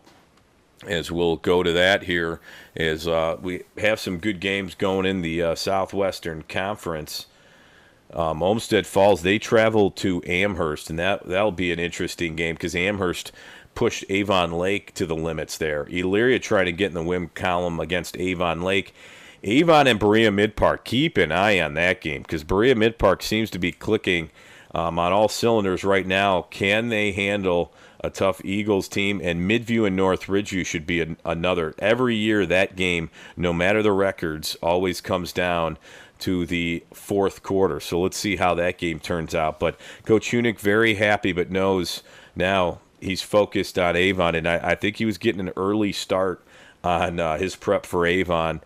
as we'll go to that here, is we have some good games going in the Southwestern Conference. Olmsted Falls, they travel to Amherst, and that'll be an interesting game because Amherst pushed Avon Lake to the limits there. Elyria trying to get in the win column against Avon Lake. Avon and Berea Mid-Park, keep an eye on that game because Berea Mid-Park seems to be clicking on all cylinders right now. Can they handle a tough Eagles team? And Midview and North Ridgeview should be another. Every year that game, no matter the records, always comes down to the fourth quarter. So let's see how that game turns out. But Coach Hunick very happy, but knows now he's focused on Avon, and I think he was getting an early start on his prep for Avon.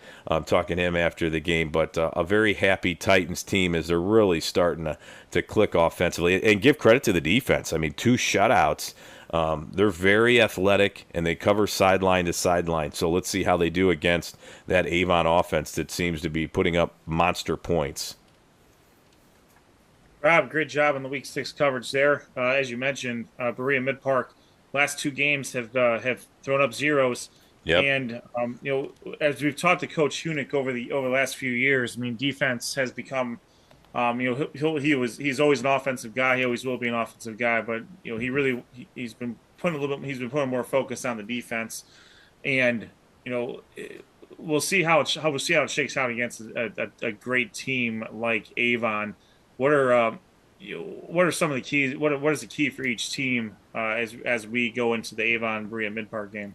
Talking to him after the game, but a very happy Titans team as they're really starting to click offensively. And give credit to the defense. I mean, 2 shutouts. They're very athletic, and they cover sideline to sideline. So let's see how they do against that Avon offense that seems to be putting up monster points. Rob, great job on the Week 6 coverage there. As you mentioned, Berea Mid-Park last 2 games have thrown up zeros. Yep. And as we've talked to Coach Hunick over the last few years, I mean, defense has become, he's always an offensive guy. He always will be an offensive guy, but he's been putting more focus on the defense, and we'll see how it shakes out against a great team like Avon. What are some of the keys? What is the key for each team as we go into the Avon Berea Mid-Park game?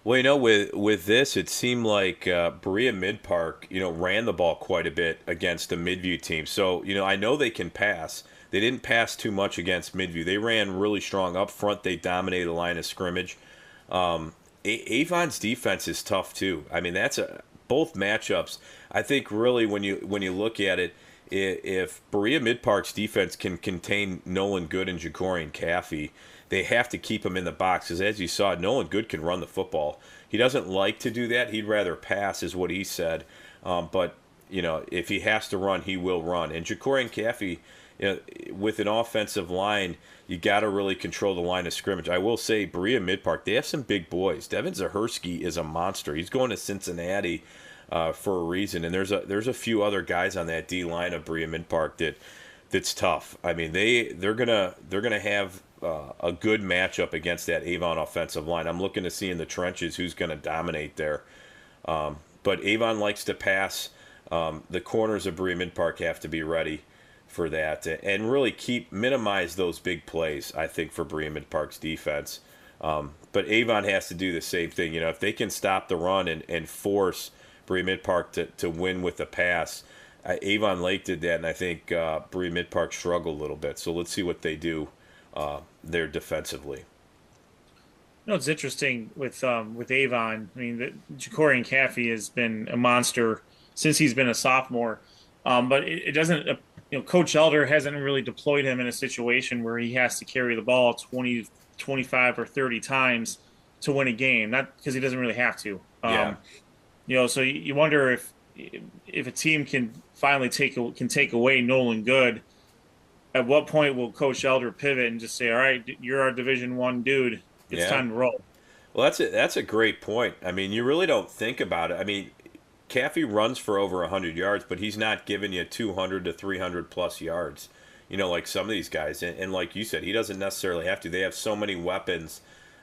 Well, with this, it seemed like Berea Mid-Park, ran the ball quite a bit against the Midview team. So, I know they can pass. They didn't pass too much against Midview. They ran really strong up front. They dominated the line of scrimmage. Avon's defense is tough too. I mean, both matchups. I think really when you look at it, if Berea Mid-Park's defense can contain Nolan Good and Jacorian Caffey, they have to keep him in the box because, as you saw, Nolan Good can run the football. He doesn't like to do that. He'd rather pass, is what he said. But if he has to run, he will run. And Jacorian Caffey, with an offensive line, you got to really control the line of scrimmage. I will say, Berea Mid-Park, they have some big boys. Devin Zahersky is a monster. He's going to Cincinnati for a reason, and there's a few other guys on that D line of Berea Mid-Park that's tough. I mean, they're gonna have a good matchup against that Avon offensive line. I'm looking to see in the trenches who's going to dominate there. But Avon likes to pass. The corners of Berea Mid-Park have to be ready for that and really minimize those big plays, I think, for Berea Mid-Park's defense. But Avon has to do the same thing. If they can stop the run and force Berea Mid-Park to win with the pass, Avon Lake did that, and I think Berea Mid-Park struggled a little bit. So let's see what they do there defensively. It's interesting with Avon. I mean, Jacorian Caffey has been a monster since he's been a sophomore, but it doesn't. Coach Elder hasn't really deployed him in a situation where he has to carry the ball 20, 25, or 30 times to win a game. Not because he doesn't really have to. So you wonder if a team can finally take away Nolan Good. At what point will Coach Elder pivot and just say, "All right, you're our Division I dude. It's time to roll"? Well, that's a great point. I mean, you really don't think about it. I mean, Caffey runs for over 100 yards, but he's not giving you 200 to 300 plus yards. Like some of these guys, and like you said, he doesn't necessarily have to. They have so many weapons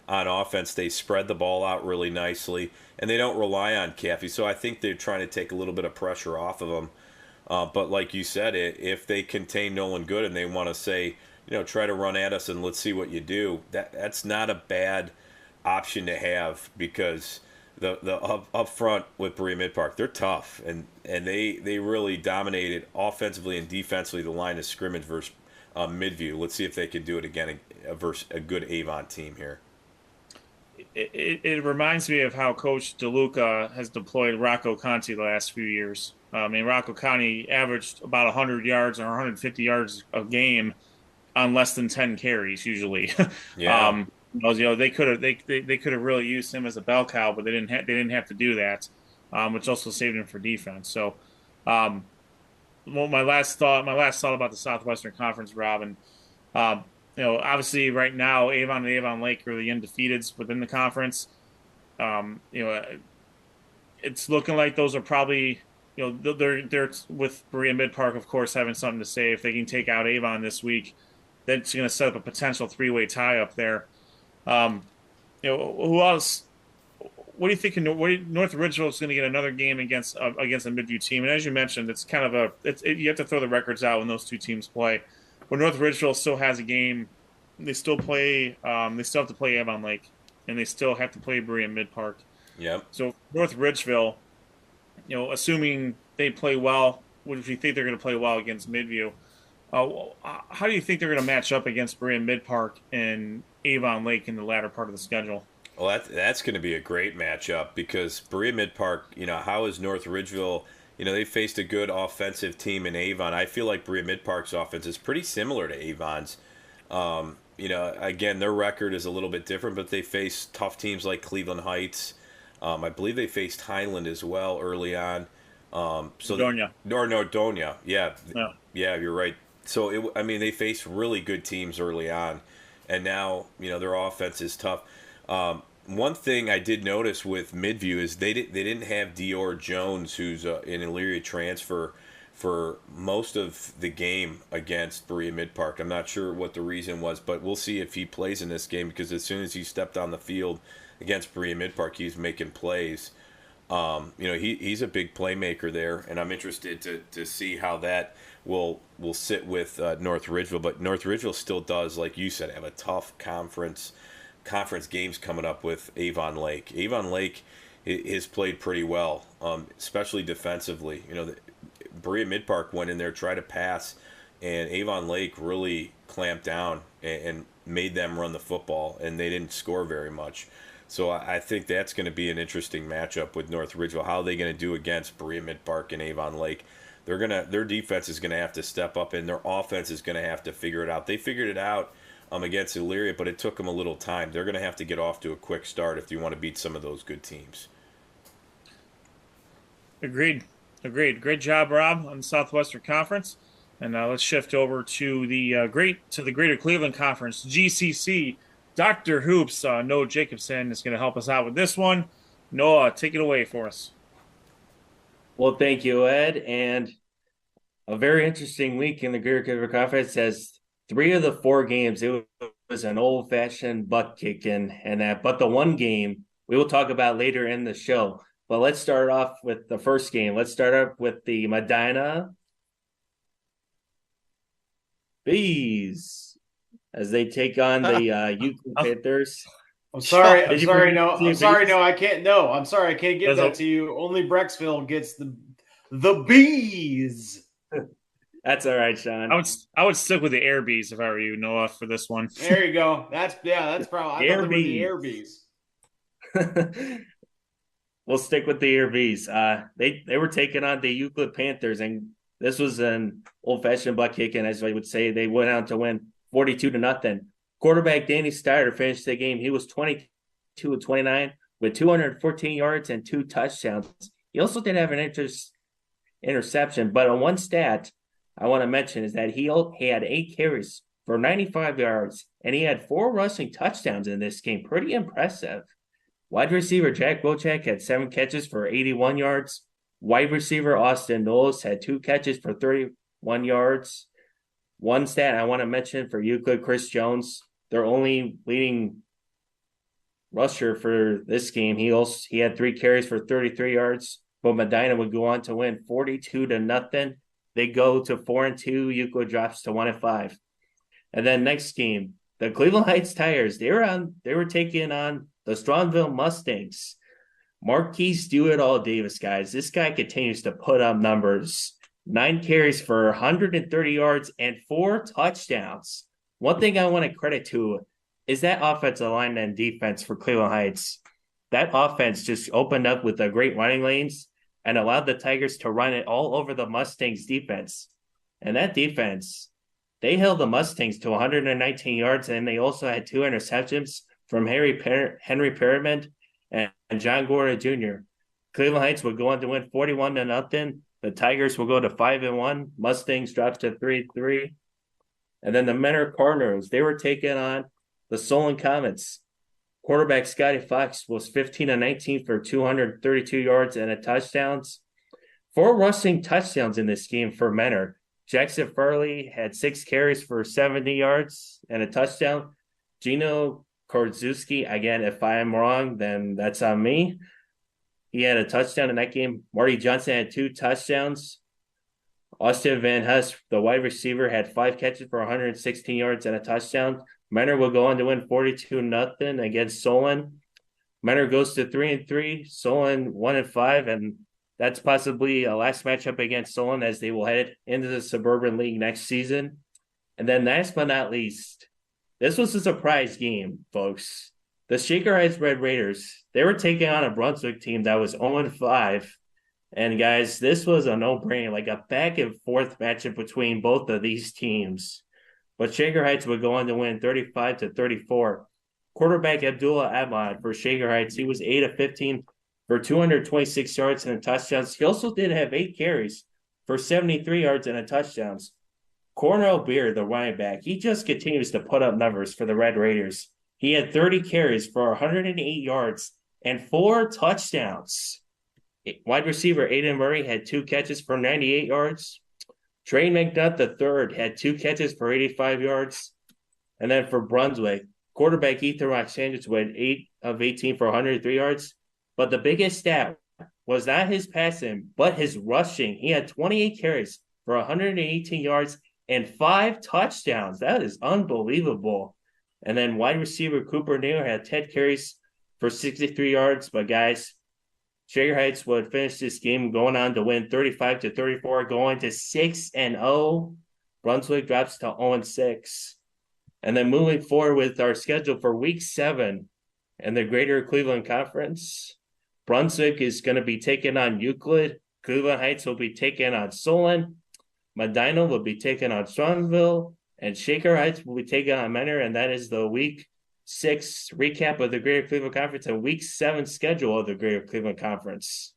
on offense. They spread the ball out really nicely, and they don't rely on Caffey. So I think they're trying to take a little bit of pressure off of him. But like you said, if they contain Nolan Good and they want to say, try to run at us and let's see what you do, that's not a bad option to have because the up front with Berea Mid-Park, they're tough and they really dominated offensively and defensively the line of scrimmage versus Midview. Let's see if they can do it again versus a good Avon team here. It reminds me of how Coach DeLuca has deployed Rocco Conti the last few years. Rocco Conti averaged about 100 yards or 150 yards a game on less than 10 carries usually. Yeah. They could have really used him as a bell cow, but they didn't have to do that, which also saved him for defense. So, my last thought about the Southwestern Conference, Robin. Obviously right now Avon and Avon Lake are the undefeateds within the conference. It's looking like those are probably. They're with Berea Mid-Park, of course, having something to say. If they can take out Avon this week, that's going to set up a potential 3-way tie up there. Who else? What do you think? North Ridgeville is going to get another game against a Midview team, and as you mentioned, it's kind of you have to throw the records out when those two teams play. But North Ridgeville still has a game. They still play. They still have to play Avon Lake, and they still have to play Berea Mid-Park. Yep. So North Ridgeville. Assuming they play well, which we think they're going to play well against Midview, how do you think they're going to match up against Berea Mid-Park and Avon Lake in the latter part of the schedule? Well, that's going to be a great matchup because Berea Mid Park, how is North Ridgeville? They faced a good offensive team in Avon. I feel like Berea Mid Park's offense is pretty similar to Avon's. Again, their record is a little bit different, but they face tough teams like Cleveland Heights. I believe they faced Highland as well early on. Donia. No, Donia. Yeah. Yeah. Yeah, you're right. So, they faced really good teams early on, and now, their offense is tough. One thing I did notice with Midview is they didn't have Dior Jones, who's an Elyria transfer, for most of the game against Berea Mid Park. I'm not sure what the reason was, but we'll see if he plays in this game because as soon as he stepped on the field against Berea Mid Park, he's making plays. He's a big playmaker there, and I'm interested to see how that will sit with North Ridgeville. But North Ridgeville still does, like you said, have a tough conference games coming up with Avon Lake. Avon Lake has played pretty well, especially defensively. Berea Mid Park went in there, tried to pass, and Avon Lake really clamped down and made them run the football, and they didn't score very much. So I think that's going to be an interesting matchup with North Ridgeville. How are they going to do against Berea Mid Park and Avon Lake? Their defense is going to have to step up, and their offense is going to have to figure it out. They figured it out against Elyria, but it took them a little time. They're going to have to get off to a quick start if you want to beat some of those good teams. Agreed. Great job, Rob, on the Southwestern Conference. And let's shift over to the Greater Cleveland Conference, GCC. Dr. Hoops, Noah Jacobson is going to help us out with this one. Noah, take it away for us. Well, thank you, Ed. And a very interesting week in the Greater Cleveland Conference as 3 of the 4 games, it was an old-fashioned butt kicking and that. But the one game we will talk about later in the show. But let's start off with the first game. Let's start off with the Medina Bees as they take on the Euclid Panthers. I'm sorry, no, I can't. No, I'm sorry, I can't give that to you. Only Brecksville gets the Bees. That's all right, Sean. I would stick with the Air Bees if I were you, Noah, for this one. There you go. That's probably I thought they were the Air Bees. We'll stick with the Air Bees. They were taking on the Euclid Panthers, and this was an old-fashioned butt kicking, as I would say. They went out to win 42-0. Quarterback Danny Steyer finished the game. He was 22-29 with 214 yards and 2 touchdowns. He also did have an interception, but on one stat I want to mention is that he had 8 carries for 95 yards, and he had 4 rushing touchdowns in this game. Pretty impressive. Wide receiver Jack Wilczek had 7 catches for 81 yards. Wide receiver Austin Knowles had 2 catches for 31 yards. One stat I want to mention for Euclid, Chris Jones, their only leading rusher for this game. He had 3 carries for 33 yards, but Medina would go on to win 42-0. They go to 4-2. Euclid drops to 1-5. And then next game, the Cleveland Heights Tigers, they were taking on the Strongville Mustangs. Marquise do it all Davis, guys. This guy continues to put up numbers. 9 carries for 130 yards and 4 touchdowns. One thing I want to credit to is that offensive line and defense for Cleveland Heights. That offense just opened up with the great running lanes and allowed the Tigers to run it all over the Mustangs defense. And that defense, they held the Mustangs to 119 yards, and they also had 2 interceptions from Henry Perriman and John Gordon Jr. Cleveland Heights would go on to win 41-0. The Tigers will go to 5-1. Mustangs drops to 3-3. And then the Menor Cardinals, they were taking on the Solon Comets. Quarterback Scotty Fox was 15-19 for 232 yards and a touchdowns. 4 rushing touchdowns in this game for Menor. Jackson Farley had 6 carries for 70 yards and a touchdown. Gino Kordzewski, again, if I am wrong, then that's on me. He had a touchdown in that game. Marty Johnson had 2 touchdowns. Austin Van Huss, the wide receiver, had 5 catches for 116 yards and a touchdown. Menor will go on to win 42-0 against Solon. Menor goes to 3-3. Solon 1-5, and that's possibly a last matchup against Solon as they will head into the Suburban League next season. And then last but not least, this was a surprise game, folks. The Shaker Heights Red Raiders, they were taking on a Brunswick team that was 0-5. And guys, this was a no-brainer, like a back and forth matchup between both of these teams. But Shaker Heights would go on to win 35-34. Quarterback Abdullah Ahmad for Shaker Heights, he was 8 of 15 for 226 yards and a touchdown. He also did have 8 carries for 73 yards and a touchdown. Cornell Beard, the running back, he just continues to put up numbers for the Red Raiders. He had 30 carries for 108 yards and 4 touchdowns. Wide receiver Aiden Murray had 2 catches for 98 yards. Trey McNutt III had 2 catches for 85 yards. And then for Brunswick, quarterback Ethan Roxanders went 8 of 18 for 103 yards. But the biggest stat was not his passing, but his rushing. He had 28 carries for 118 yards and 5 touchdowns. That is unbelievable. And then wide receiver Cooper Neal had 10 carries for 63 yards. But guys, Shaker Heights would finish this game going on to win 35-34, going to 6-0. Brunswick drops to 0-6. And then moving forward with our schedule for Week 7 in the Greater Cleveland Conference, Brunswick is going to be taking on Euclid. Cleveland Heights will be taking on Solon. Medina will be taking on Strongsville. And Shaker Heights will be taking on Menor. And that is the Week 6 recap of the Greater Cleveland Conference and Week 7 schedule of the Greater Cleveland Conference.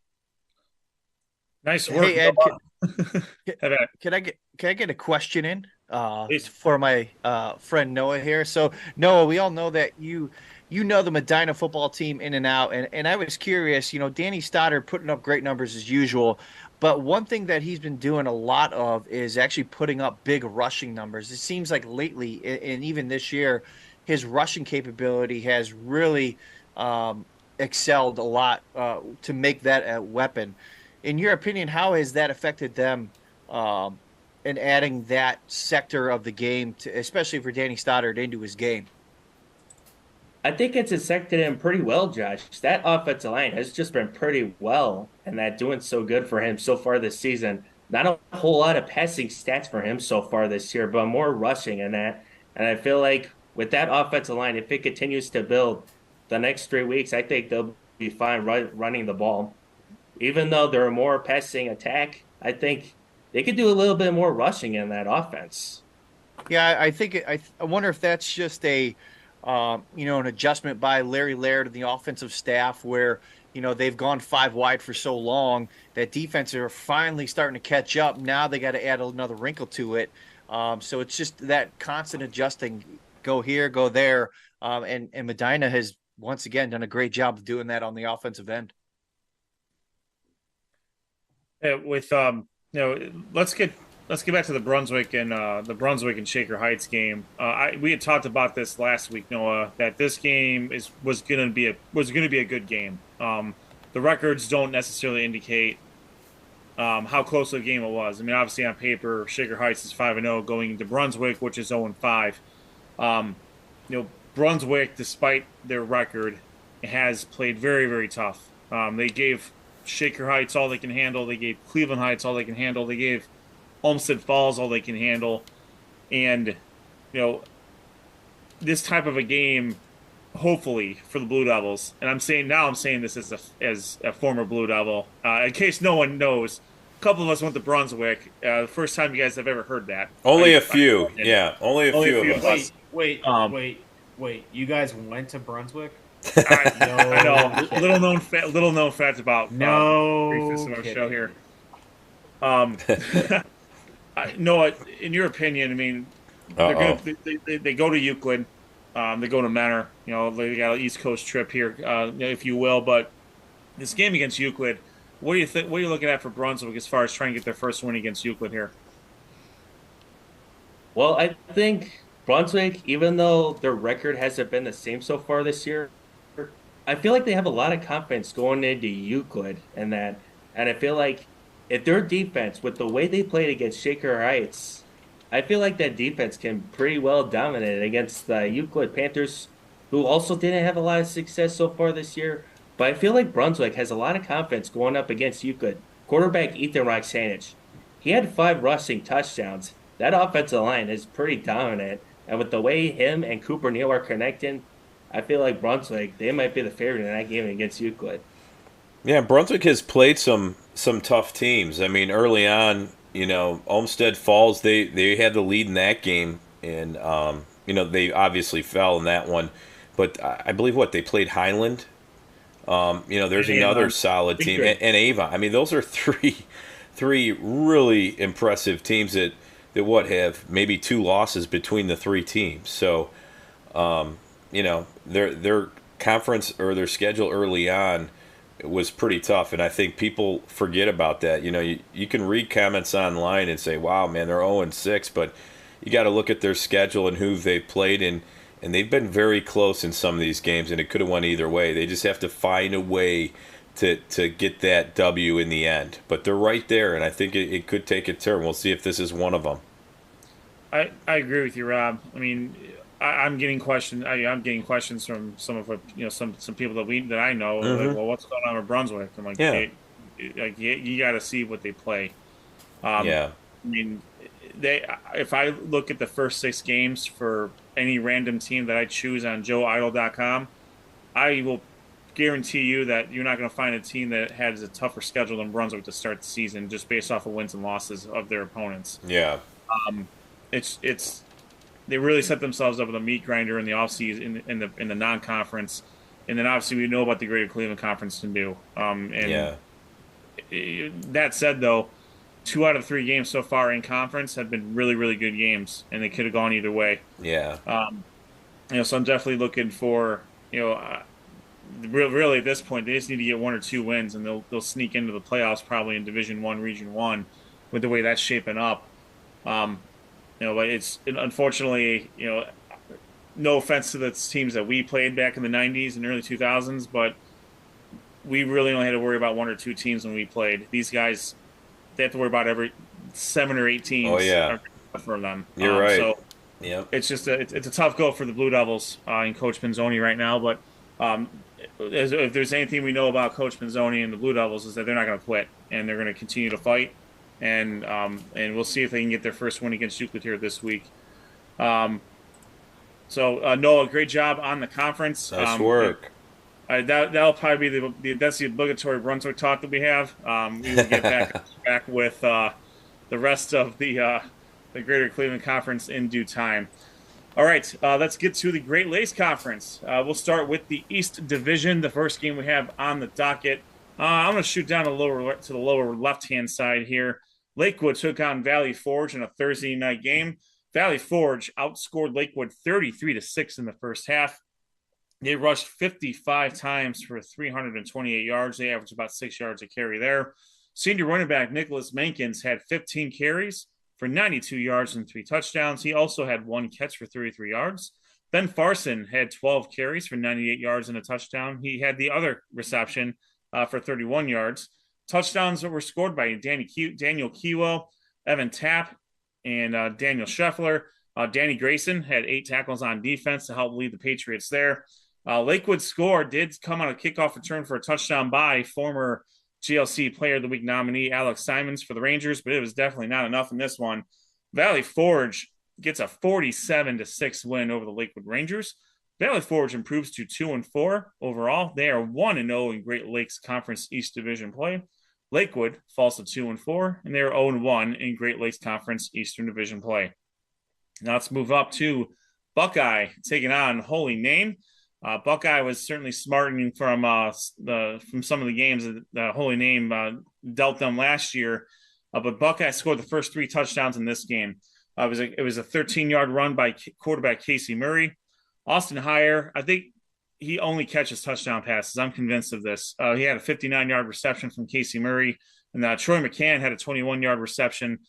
Nice work. Hey, Ed, can I get a question in for my friend Noah here? So Noah, we all know that you know the Medina football team in and out, and I was curious. Danny Stoddard putting up great numbers as usual, but one thing that he's been doing a lot of is actually putting up big rushing numbers. It seems like lately, and even this year, his rushing capability has really excelled a lot to make that a weapon. In your opinion, how has that affected them in adding that sector of the game, especially for Danny Stoddard, into his game? I think it's affected him pretty well, Josh. That offensive line has just been pretty well, and that doing so good for him so far this season. Not a whole lot of passing stats for him so far this year, but more rushing in that. And I feel like with that offensive line, if it continues to build the next 3 weeks, I think they'll be fine running the ball. Even though they're a more passing attack, I think they could do a little bit more rushing in that offense. Yeah, I think I wonder if that's just an adjustment by Larry Laird and the offensive staff, where they've gone 5 wide for so long that defenses are finally starting to catch up. Now they got to add another wrinkle to it. So it's just that constant adjusting. Go here, go there, and Medina has once again done a great job of doing that on the offensive end. With let's get back to the Brunswick and Shaker Heights game. We had talked about this last week, Noah, that this game was going to be a good game. The records don't necessarily indicate how close the game it was. I mean, obviously on paper, Shaker Heights is 5-0 going into Brunswick, which is 0-5. Brunswick, despite their record, has played very, very tough. They gave Shaker Heights all they can handle. They gave Cleveland Heights all they can handle. They gave Olmsted Falls all they can handle. And, this type of a game, hopefully, for the Blue Devils, and I'm saying this as a former Blue Devil, in case no one knows, a couple of us went to Brunswick. The first time you guys have ever heard that. Only a few of us. Wait. You guys went to Brunswick? I know. Little known fact about briefness of our show here. Noah, in your opinion, I mean, they go to Euclid, they go to Menor. They got an East Coast trip here, if you will. But this game against Euclid, what do you think? What are you looking at for Brunswick as far as trying to get their first win against Euclid here? Well, I think Brunswick, even though their record hasn't been the same so far this year, I feel like they have a lot of confidence going into Euclid and that. And I feel like if their defense, with the way they played against Shaker Heights, I feel like that defense can pretty well dominate against the Euclid Panthers, who also didn't have a lot of success so far this year. But I feel like Brunswick has a lot of confidence going up against Euclid. Quarterback Ethan Roxanders, he had 5 rushing touchdowns. That offensive line is pretty dominant. And with the way him and Cooper Neal are connecting, I feel like Brunswick, they might be the favorite in that game against Euclid. Yeah, Brunswick has played some tough teams. I mean, early on, Olmsted Falls, they had the lead in that game, and they obviously fell in that one. But I believe they played Highland. There's And another Avon. solid team, Victory. and Avon. I mean, those are three really impressive teams that have maybe 2 losses between the 3 teams. So, their conference or their schedule early on was pretty tough, and I think people forget about that. You can read comments online and say, "Wow, man, they're 0-6," but you got to look at their schedule and who they've played, and they've been very close in some of these games, and it could have went either way. They just have to find a way to get that W in the end. But they're right there, and I think it could take a turn. We'll see if this is one of them. I agree with you, Rob. I mean, I'm getting questions. I'm getting questions from some of some people that I know. Like, well, what's going on with Brunswick? I'm like, Yeah. you got to see what they play. Yeah. I mean, if I look at the first 6 games for any random team that I choose on JoeIdle.com, I will guarantee you that you're not going to find a team that has a tougher schedule than Brunswick to start the season, just based off of wins and losses of their opponents. Yeah. It's they really set themselves up with a meat grinder in the offseason in the non-conference, and then obviously we know about the Greater Cleveland Conference can do. That said, though, 2 out of 3 games so far in conference have been really, really good games, and they could have gone either way. Yeah. So I'm definitely looking for really at this point they just need to get 1 or 2 wins, and they'll sneak into the playoffs probably in Division I, Region 1, with the way that's shaping up. But it's unfortunately, no offense to the teams that we played back in the 90s and early 2000s, but we really only had to worry about 1 or 2 teams when we played. These guys, they have to worry about every 7 or 8 teams. Oh, yeah. For them. You're right. So Yep. it's just it's a tough go for the Blue Devils in Coach Pinzoni right now. But if there's anything we know about Coach Pinzoni and the Blue Devils is that they're not going to quit, and they're going to continue to fight. And we'll see if they can get their first win against Euclid here this week. Noah, great job on the conference. Nice work. That'll probably be that's the obligatory Brunswick talk that we have. We will get back with the rest of the Greater Cleveland Conference in due time. All right, let's get to the Great Lakes Conference. We'll start with the East Division. The first game we have on the docket. I'm going to shoot down to the lower left-hand side here. Lakewood took on Valley Forge in a Thursday night game. Valley Forge outscored Lakewood 33-6 in the first half. They rushed 55 times for 328 yards. They averaged about 6 yards a carry there. Senior running back Nicholas Mankins had 15 carries for 92 yards and 3 touchdowns. He also had 1 catch for 33 yards. Ben Farson had 12 carries for 98 yards and a touchdown. He had the other reception for 31 yards. Touchdowns that were scored by Daniel Kiwo, Evan Tapp, and Daniel Scheffler. Danny Grayson had 8 tackles on defense to help lead the Patriots there. Lakewood's score did come on a kickoff return for a touchdown by former GLC Player of the Week nominee Alex Simons for the Rangers, but it was definitely not enough in this one. Valley Forge gets a 47-6 win over the Lakewood Rangers. Valley Forge improves to 2-4 overall. They are 1-0 in Great Lakes Conference East Division play. Lakewood falls to 2-4, and they are 0-1 in Great Lakes Conference Eastern Division play. Now let's move up to Buckeye taking on Holy Name. Buckeye was certainly smartening from some of the games that Holy Name dealt them last year, but Buckeye scored the first 3 touchdowns in this game. It was a 13-yard run by quarterback Casey Murray. Austin Heyer, I think he only catches touchdown passes. I'm convinced of this. He had a 59-yard reception from Casey Murray, and Troy McCann had a 21-yard reception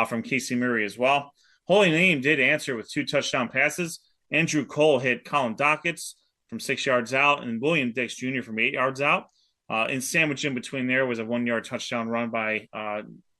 from Casey Murray as well. Holy Name did answer with 2 touchdown passes. Andrew Cole hit Colin Dockett's from 6 yards out, and William Dix Jr. from 8 yards out. And sandwiched in between there was a 1-yard touchdown run by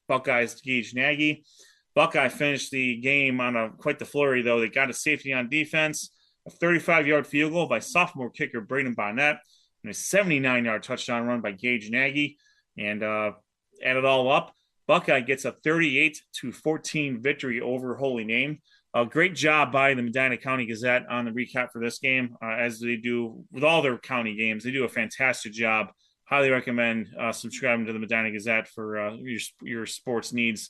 Buckeye's Gage Nagy. Buckeye finished the game on quite the flurry, though. They got a safety on defense, a 35-yard field goal by sophomore kicker Braden Bonnet, and a 79-yard touchdown run by Gage Nagy. And add it all up, Buckeye gets a 38-14 victory over Holy Name. A great job by the Medina County Gazette on the recap for this game, as they do with all their county games. They do a fantastic job. Highly recommend subscribing to the Medina Gazette for your sports needs.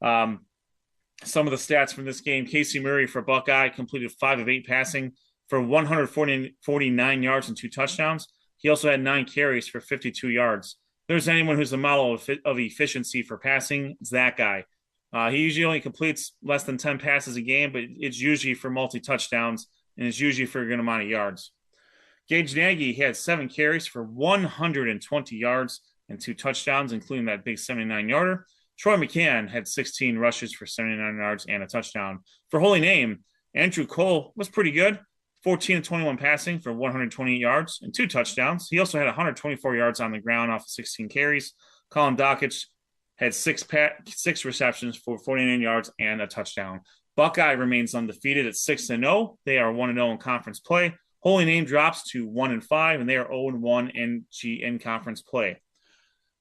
Some of the stats from this game: Casey Murray for Buckeye completed 5 of 8 passing for 149 yards and 2 touchdowns. He also had 9 carries for 52 yards. If there's anyone who's a model of efficiency for passing, it's that guy. He usually only completes less than 10 passes a game, but it's usually for multi-touchdowns, and it's usually for a good amount of yards. Gage Nagy, he had 7 carries for 120 yards and 2 touchdowns, including that big 79-yarder. Troy McCann had 16 rushes for 79 yards and a touchdown. For Holy Name, Andrew Cole was pretty good. 14 of 21 passing for 128 yards and 2 touchdowns. He also had 124 yards on the ground off of 16 carries. Colin Dockich had 6 receptions for 49 yards and a touchdown. Buckeye remains undefeated at 6-0. They are 1-0 in conference play. Holy Name drops to 1-5, and they are 0-1 in conference play.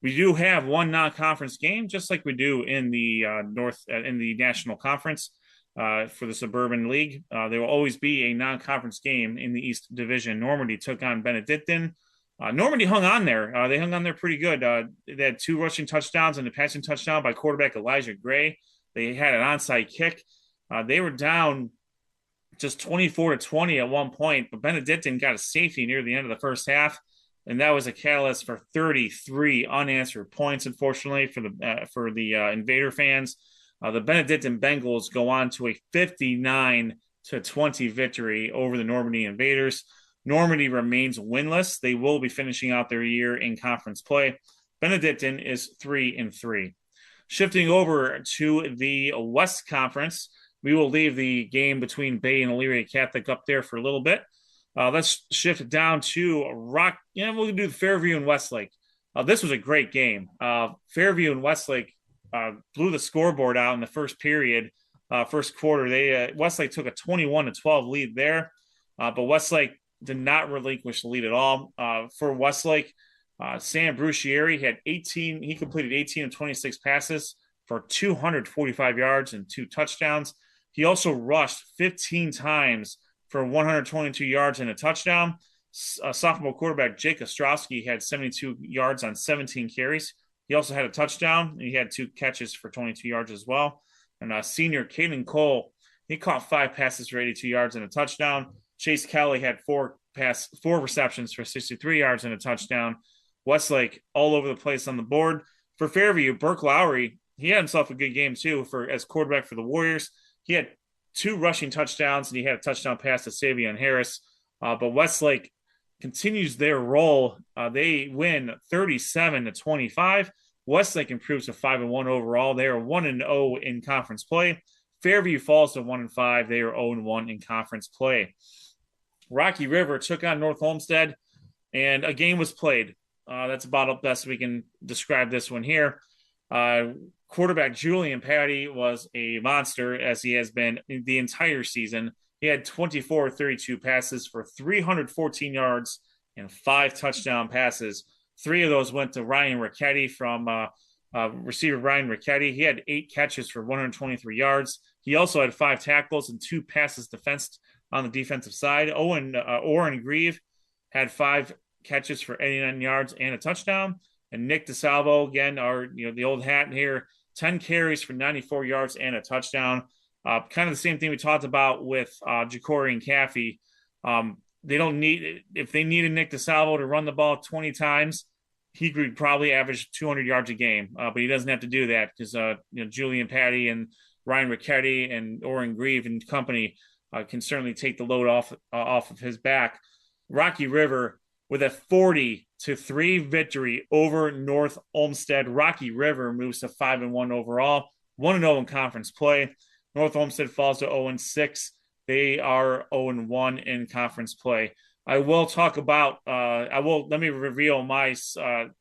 We do have one non-conference game, just like we do in the in the National Conference for the Suburban League. There will always be a non-conference game in the East Division. Normandy took on Benedictine. Normandy hung on there. They hung on there pretty good. They had 2 rushing touchdowns and a passing touchdown by quarterback Elijah Gray. They had an onside kick. They were down just 24-20 at one point, but Benedictine got a safety near the end of the first half, and that was a catalyst for 33 unanswered points, unfortunately, for the Invader fans. The Benedictine Bengals go on to a 59-20 victory over the Normandy Invaders. Normandy remains winless. They will be finishing out their year in conference play. Benedictine is 3-3. Shifting over to the West Conference, we will leave the game between Bay and Elyria Catholic up there for a little bit. Let's shift down to we'll do the Fairview and Westlake. This was a great game. Fairview and Westlake blew the scoreboard out in the first period, first quarter. Westlake took a 21-12 lead there, but Westlake did not relinquish the lead at all. For Westlake, Sam Brucieri had 18. He completed 18 of 26 passes for 245 yards and 2 touchdowns. He also rushed 15 times for 122 yards and a touchdown. Sophomore quarterback Jake Ostrowski had 72 yards on 17 carries. He also had a touchdown, and he had 2 catches for 22 yards as well. And senior Caden Cole, he caught 5 passes for 82 yards and a touchdown. Chase Kelly had 4 receptions for 63 yards and a touchdown. Westlake all over the place on the board. For Fairview, Burke Lowry, he had himself a good game too as quarterback for the Warriors. He had 2 rushing touchdowns, and he had a touchdown pass to Savion Harris. But Westlake continues their role. They win 37-25. Westlake improves to 5-1 overall. They are 1-0 in conference play. Fairview falls to 1-5. They are 0-1 in conference play. Rocky River took on North Olmsted, and a game was played. That's about the best we can describe this one here. Quarterback Julian Patty was a monster, as he has been the entire season. He had 24 32 passes for 314 yards and 5 touchdown passes. 3 of those went to Ryan Ricchetti from receiver Ryan Ricchetti. He had 8 catches for 123 yards. He also had 5 tackles and 2 passes defensed on the defensive side. Oren Grieve had 5 catches for 89 yards and a touchdown. And Nick DeSalvo, again, the old hat here, 10 carries for 94 yards and a touchdown. Kind of the same thing we talked about with Ja'Cory and Caffey. If they needed Nick DeSalvo to run the ball 20 times, he could probably average 200 yards a game. But he doesn't have to do that because Julian Patty and Ryan Ricchetti and Oren Grieve and company can certainly take the load off of his back. Rocky River with a 40-3 victory over North Olmsted. Rocky River moves to 5-1 overall, 1-0 in conference play. North Olmsted falls to 0-6. They are 0-1 in conference play. I will talk about. Let me reveal my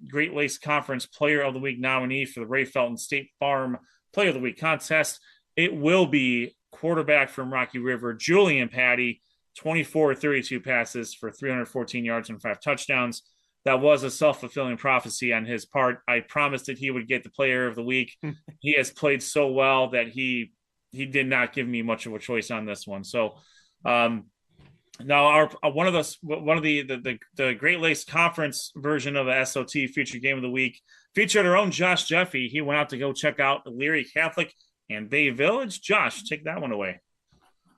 Great Lakes Conference Player of the Week nominee for the Ray Felton State Farm Player of the Week contest. It will be quarterback from Rocky River, Julian Patty. 24 32 passes for 314 yards and 5 touchdowns. That was a self-fulfilling prophecy on his part. I promised that he would get the Player of the Week. He has played so well that he he did not give me much of a choice on this one. So now our one of the Great Lakes Conference version of the SOT featured game of the week featured our own Josh Jeffy. He went out to go check out Elyria Catholic and Bay Village. Josh, take that one away.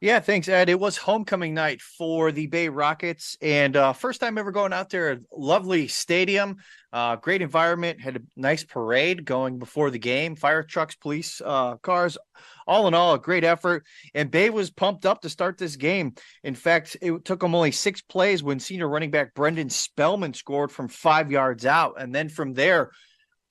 Yeah, thanks, Ed. It was homecoming night for the Bay Rockets, and first time ever going out there. Lovely stadium, great environment. Had a nice parade going before the game. Fire trucks, police cars. All in all, a great effort. And Bay was pumped up to start this game. In fact, it took them only 6 plays when senior running back Brendan Spellman scored from 5 yards out, and then from there,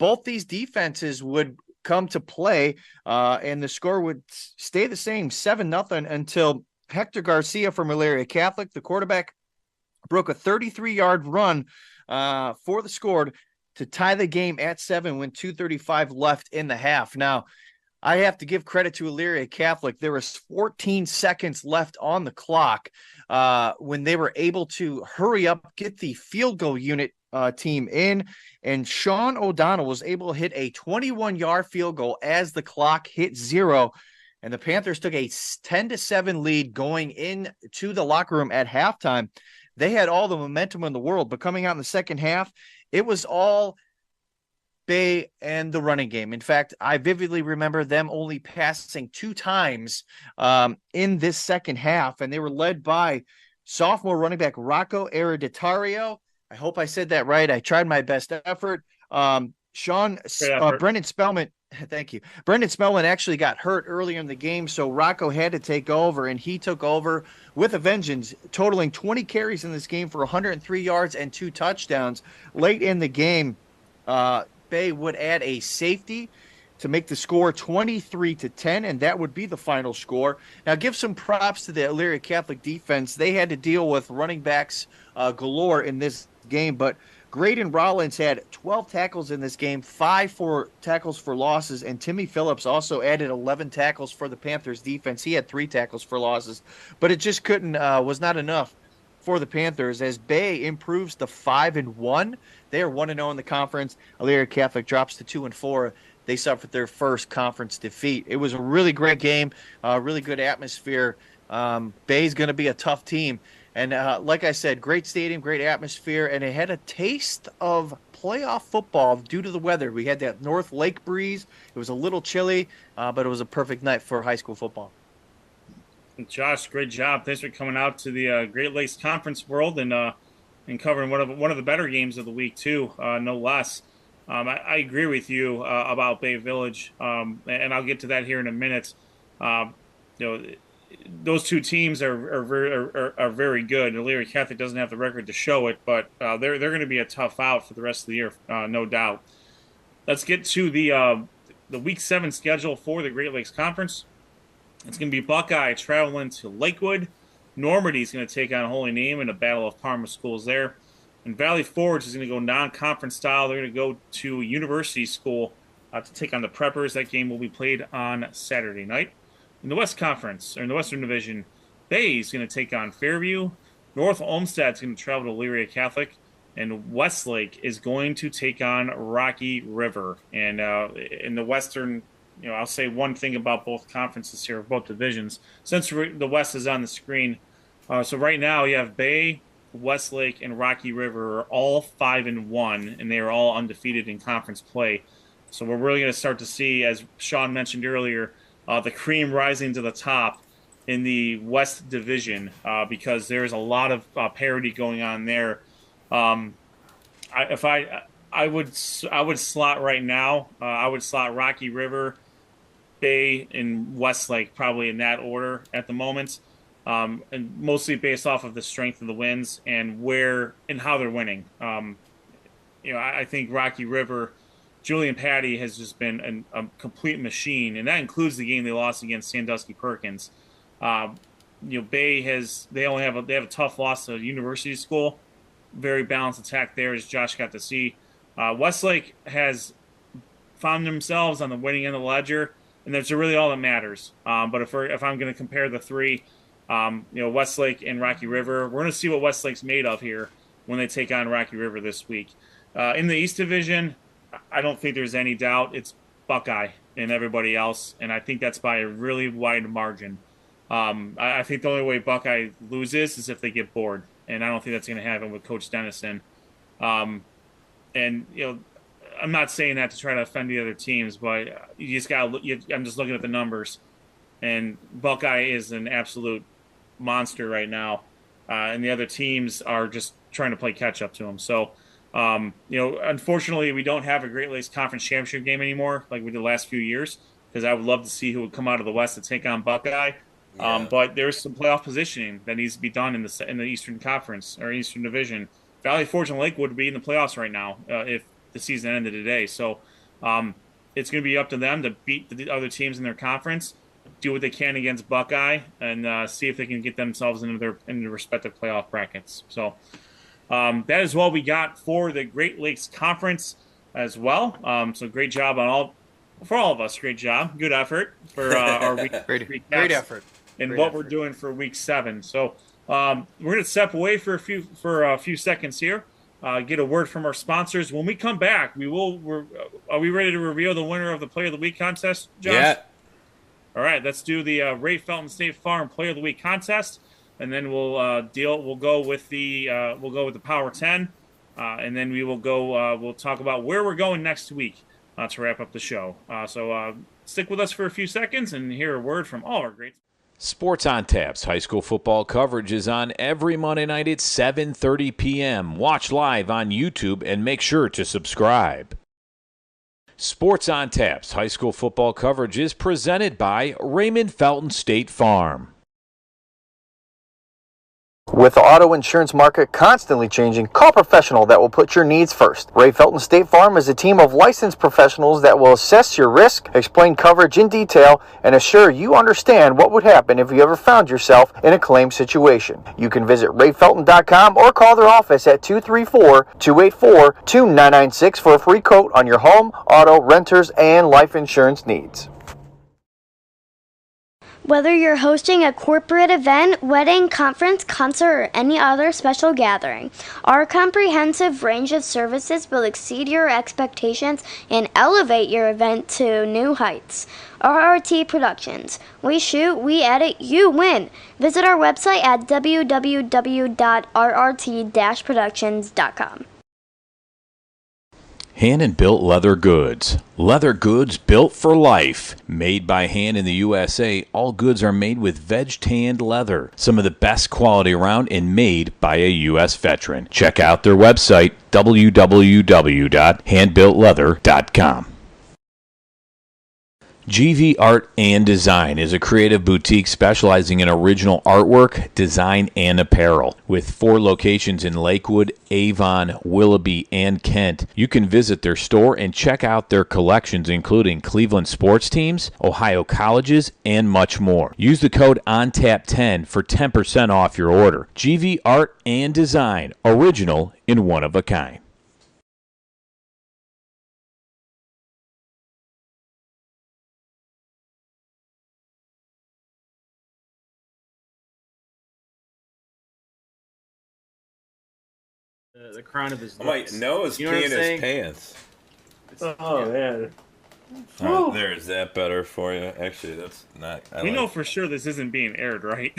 both these defenses would come to play, and the score would stay the same, 7-0, until Hector Garcia from Elyria Catholic, the quarterback, broke a 33-yard run for the score to tie the game at 7 when 2:35 left in the half. Now, I have to give credit to Elyria Catholic. There was 14 seconds left on the clock when they were able to hurry up, get the field goal unit team in, and Sean O'Donnell was able to hit a 21-yard field goal as the clock hit 0, and the Panthers took a 10-7 lead going into the locker room at halftime. They had all the momentum in the world, but coming out in the second half, it was all Bay and the running game. In fact, I vividly remember them only passing 2 times in this second half, and they were led by sophomore running back Rocco Ereditario. I hope I said that right. I tried my best effort. Brendan Spellman, thank you. Brendan Spellman actually got hurt earlier in the game, so Rocco had to take over, and he took over with a vengeance, totaling 20 carries in this game for 103 yards and 2 touchdowns. Late in the game, Bay would add a safety to make the score 23-10, and that would be the final score. Now, give some props to the Elyria Catholic defense. They had to deal with running backs galore in this game, but Graydon Rollins had 12 tackles in this game, 5 tackles for losses, and Timmy Phillips also added 11 tackles for the Panthers defense. He had 3 tackles for losses, but it just was not enough for the Panthers as Bay improves to 5-1. They are 1-0 in the conference. Elyria Catholic drops to 2-4. They suffered their first conference defeat. It was a really great game, really good atmosphere. Bay's going to be a tough team. And like I said, great stadium, great atmosphere, and it had a taste of playoff football due to the weather. We had that North Lake breeze. It was a little chilly, but it was a perfect night for high school football. Josh, great job. Thanks for coming out to the Great Lakes Conference world and covering one of the better games of the week too, no less. I agree with you about Bay Village, and I'll get to that here in a minute. Those 2 teams are very good. Elyria Catholic doesn't have the record to show it, but they're going to be a tough out for the rest of the year, no doubt. Let's get to the Week 7 schedule for the Great Lakes Conference. It's going to be Buckeye traveling to Lakewood. Normandy is going to take on Holy Name in a battle of Parma schools there. And Valley Forge is going to go non-conference style. They're going to go to University School to take on the Preppers. That game will be played on Saturday night. In the West Conference, or in the Western Division, Bay is going to take on Fairview. North Olmsted is going to travel to Elyria Catholic. And Westlake is going to take on Rocky River. And in the Western, I'll say one thing about both conferences here, both divisions, since the West is on the screen. So right now you have Bay, Westlake, and Rocky River are all 5-1, and they are all undefeated in conference play. So we're really going to start to see, as Sean mentioned earlier, the cream rising to the top in the West Division because there's a lot of parity going on there. I would slot right now. I would slot Rocky River, Bay, and Westlake probably in that order at the moment, and mostly based off of the strength of the wins and how they're winning. I think Rocky River, Julian Patty has just been a complete machine, and that includes the game they lost against Sandusky Perkins. Bay they have a tough loss to University School. Very balanced attack there, as Josh got to see. Westlake has found themselves on the winning end of the ledger, and that's really all that matters. But if I'm going to compare the 3, Westlake and Rocky River, we're going to see what Westlake's made of here when they take on Rocky River this week. In the East Division, I don't think there's any doubt. It's Buckeye. and everybody else, and I think that's by a really wide margin. I think the only way Buckeye loses is if they get bored, and I don't think that's going to happen with Coach Dennison. And I'm not saying that to try to offend the other teams, but you just got to look. I'm just looking at the numbers, and Buckeye is an absolute monster right now, and the other teams are just trying to play catch up to them. So, unfortunately, we don't have a Great Lakes Conference Championship game anymore like we did the last few years, because I would love to see who would come out of the West to take on Buckeye. Yeah. But there's some playoff positioning that needs to be done in the Eastern Conference or Eastern Division. Valley Forge and Lakewood would be in the playoffs right now if the season ended today. So it's going to be up to them to beat the other teams in their conference, do what they can against Buckeye, and see if they can get themselves into their respective playoff brackets. So that is what we got for the Great Lakes Conference as well. So great job all of us. Great job. Good effort for our week. Great effort. And what we're doing for week 7. So we're going to step away for a few seconds here, get a word from our sponsors. When we come back, are we ready to reveal the winner of the Player of the Week contest, Josh? Yeah. All right, let's do the Ray Felton State Farm Player of the Week contest, and then we'll go with the Power 10, and then we will go. We'll talk about where we're going next week to wrap up the show. So stick with us for a few seconds and hear a word from all our great. Sports on Tap's high school football coverage is on every Monday night at 7:30 p.m. Watch live on YouTube and make sure to subscribe. Sports on Tap's high school football coverage is presented by Raymond Felton State Farm. With the auto insurance market constantly changing, call a professional that will put your needs first. Ray Felton State Farm is a team of licensed professionals that will assess your risk, explain coverage in detail, and assure you understand what would happen if you ever found yourself in a claim situation. You can visit rayfelton.com or call their office at 234-284-2996 for a free quote on your home, auto, renters, and life insurance needs. Whether you're hosting a corporate event, wedding, conference, concert, or any other special gathering, our comprehensive range of services will exceed your expectations and elevate your event to new heights. RRT Productions. We shoot, we edit, you win. Visit our website at www.rrt-productions.com. Hand-and-built leather goods. Leather goods built for life. Made by hand in the USA, all goods are made with veg-tanned leather. Some of the best quality around and made by a U.S. veteran. Check out their website, www.handbuiltleather.com. GV Art and Design is a creative boutique specializing in original artwork, design, and apparel. With 4 locations in Lakewood, Avon, Willoughby, and Kent, you can visit their store and check out their collections including Cleveland sports teams, Ohio colleges, and much more. Use the code ONTAP10 for 10% off your order. GV Art and Design, original and one of a kind. The crown of his I'm like, Noah's peeing his pants. Man. Right, there, is that better for you? Actually, that's not. We know for sure this isn't being aired, right?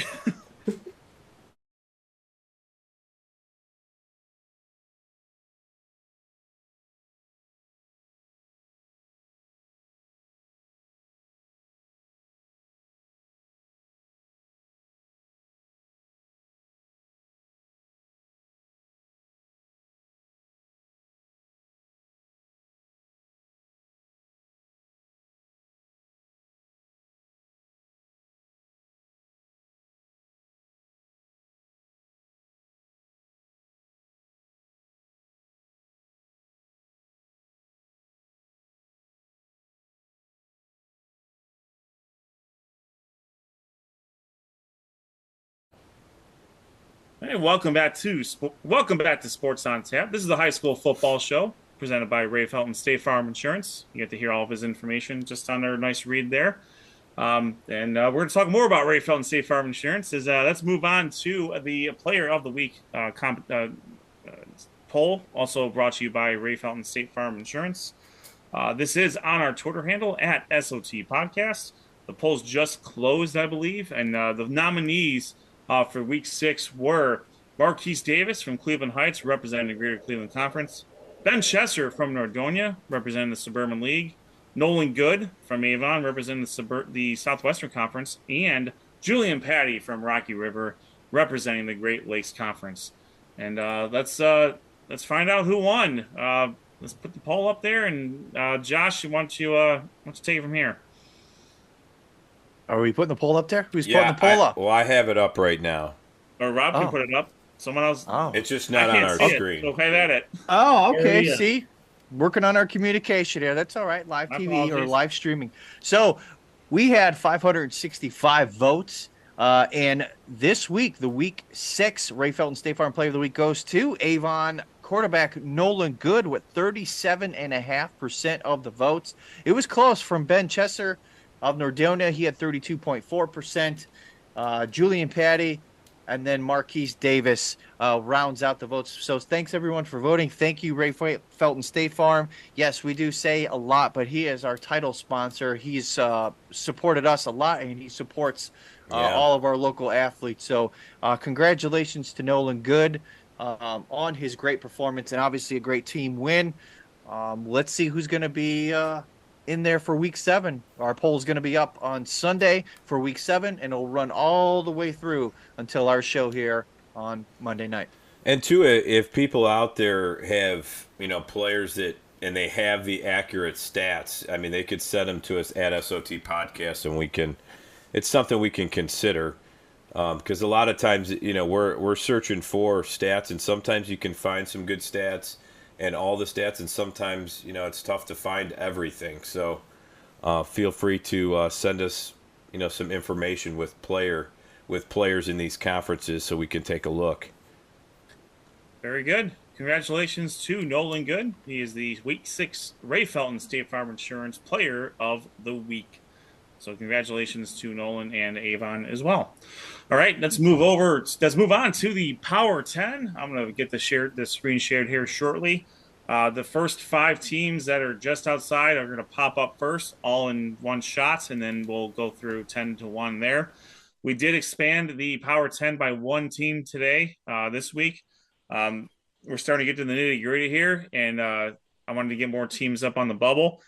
Hey, welcome back to Sports on Tap. This is the high school football show presented by Ray Felton State Farm Insurance. You get to hear all of his information just on our nice read there. And we're going to talk more about Ray Felton State Farm Insurance. Let's move on to the Player of the Week poll, also brought to you by Ray Felton State Farm Insurance. This is on our Twitter handle at SOT Podcast. The polls just closed, I believe, and the nominees for Week 6 were Marquise Davis from Cleveland Heights, representing the Greater Cleveland Conference; Ben Chesser from Nordonia, representing the Suburban League; Nolan Good from Avon, representing the Southwestern Conference; and Julian Patty from Rocky River, representing the Great Lakes Conference. And let's find out who won. Let's put the poll up there, and Josh, why don't you take it from here? Are we putting the poll up there? Who's putting the poll up? Well, I have it up right now. Or Rob can put it up. Someone else. Oh, it's just not on our screen. So have at it. Oh, okay. See, working on our communication here. That's all right. Live TV or live streaming. So we had 565 votes. And this week, the Week 6 Ray Felton State Farm Player of the Week goes to Avon quarterback Nolan Good with 37.5% of the votes. It was close from Ben Chesser of Nordonia. He had 32.4%. Julian Patty and then Marquise Davis rounds out the votes. So thanks, everyone, for voting. Thank you, Ray Felton State Farm. Yes, we do say a lot, but he is our title sponsor. He's supported us a lot, and he supports all of our local athletes. So congratulations to Nolan Good on his great performance and obviously a great team win. Let's see who's going to be in there for Week 7. Our poll is going to be up on Sunday for Week 7, and it'll run all the way through until our show here on Monday night. And too, if people out there have players and they have the accurate stats, I mean, they could send them to us at SOT Podcast, and it's something we can consider. Because a lot of times, we're searching for stats, and sometimes you can find some good stats and all the stats, and sometimes it's tough to find everything. So feel free to send us some information with players in these conferences so we can take a look. Very good. Congratulations to Nolan Good. He is the Week 6 Ray Felton State Farm Insurance Player of the Week. So congratulations to Nolan and Avon as well. All right, let's move on to the Power 10. I'm going to get the screen shared here shortly. The first 5 teams that are just outside are going to pop up first, all in one shot, and then we'll go through 10 to 1 there. We did expand the Power 10 by 1 team today, this week. We're starting to get to the nitty-gritty here, and I wanted to get more teams up on the bubble.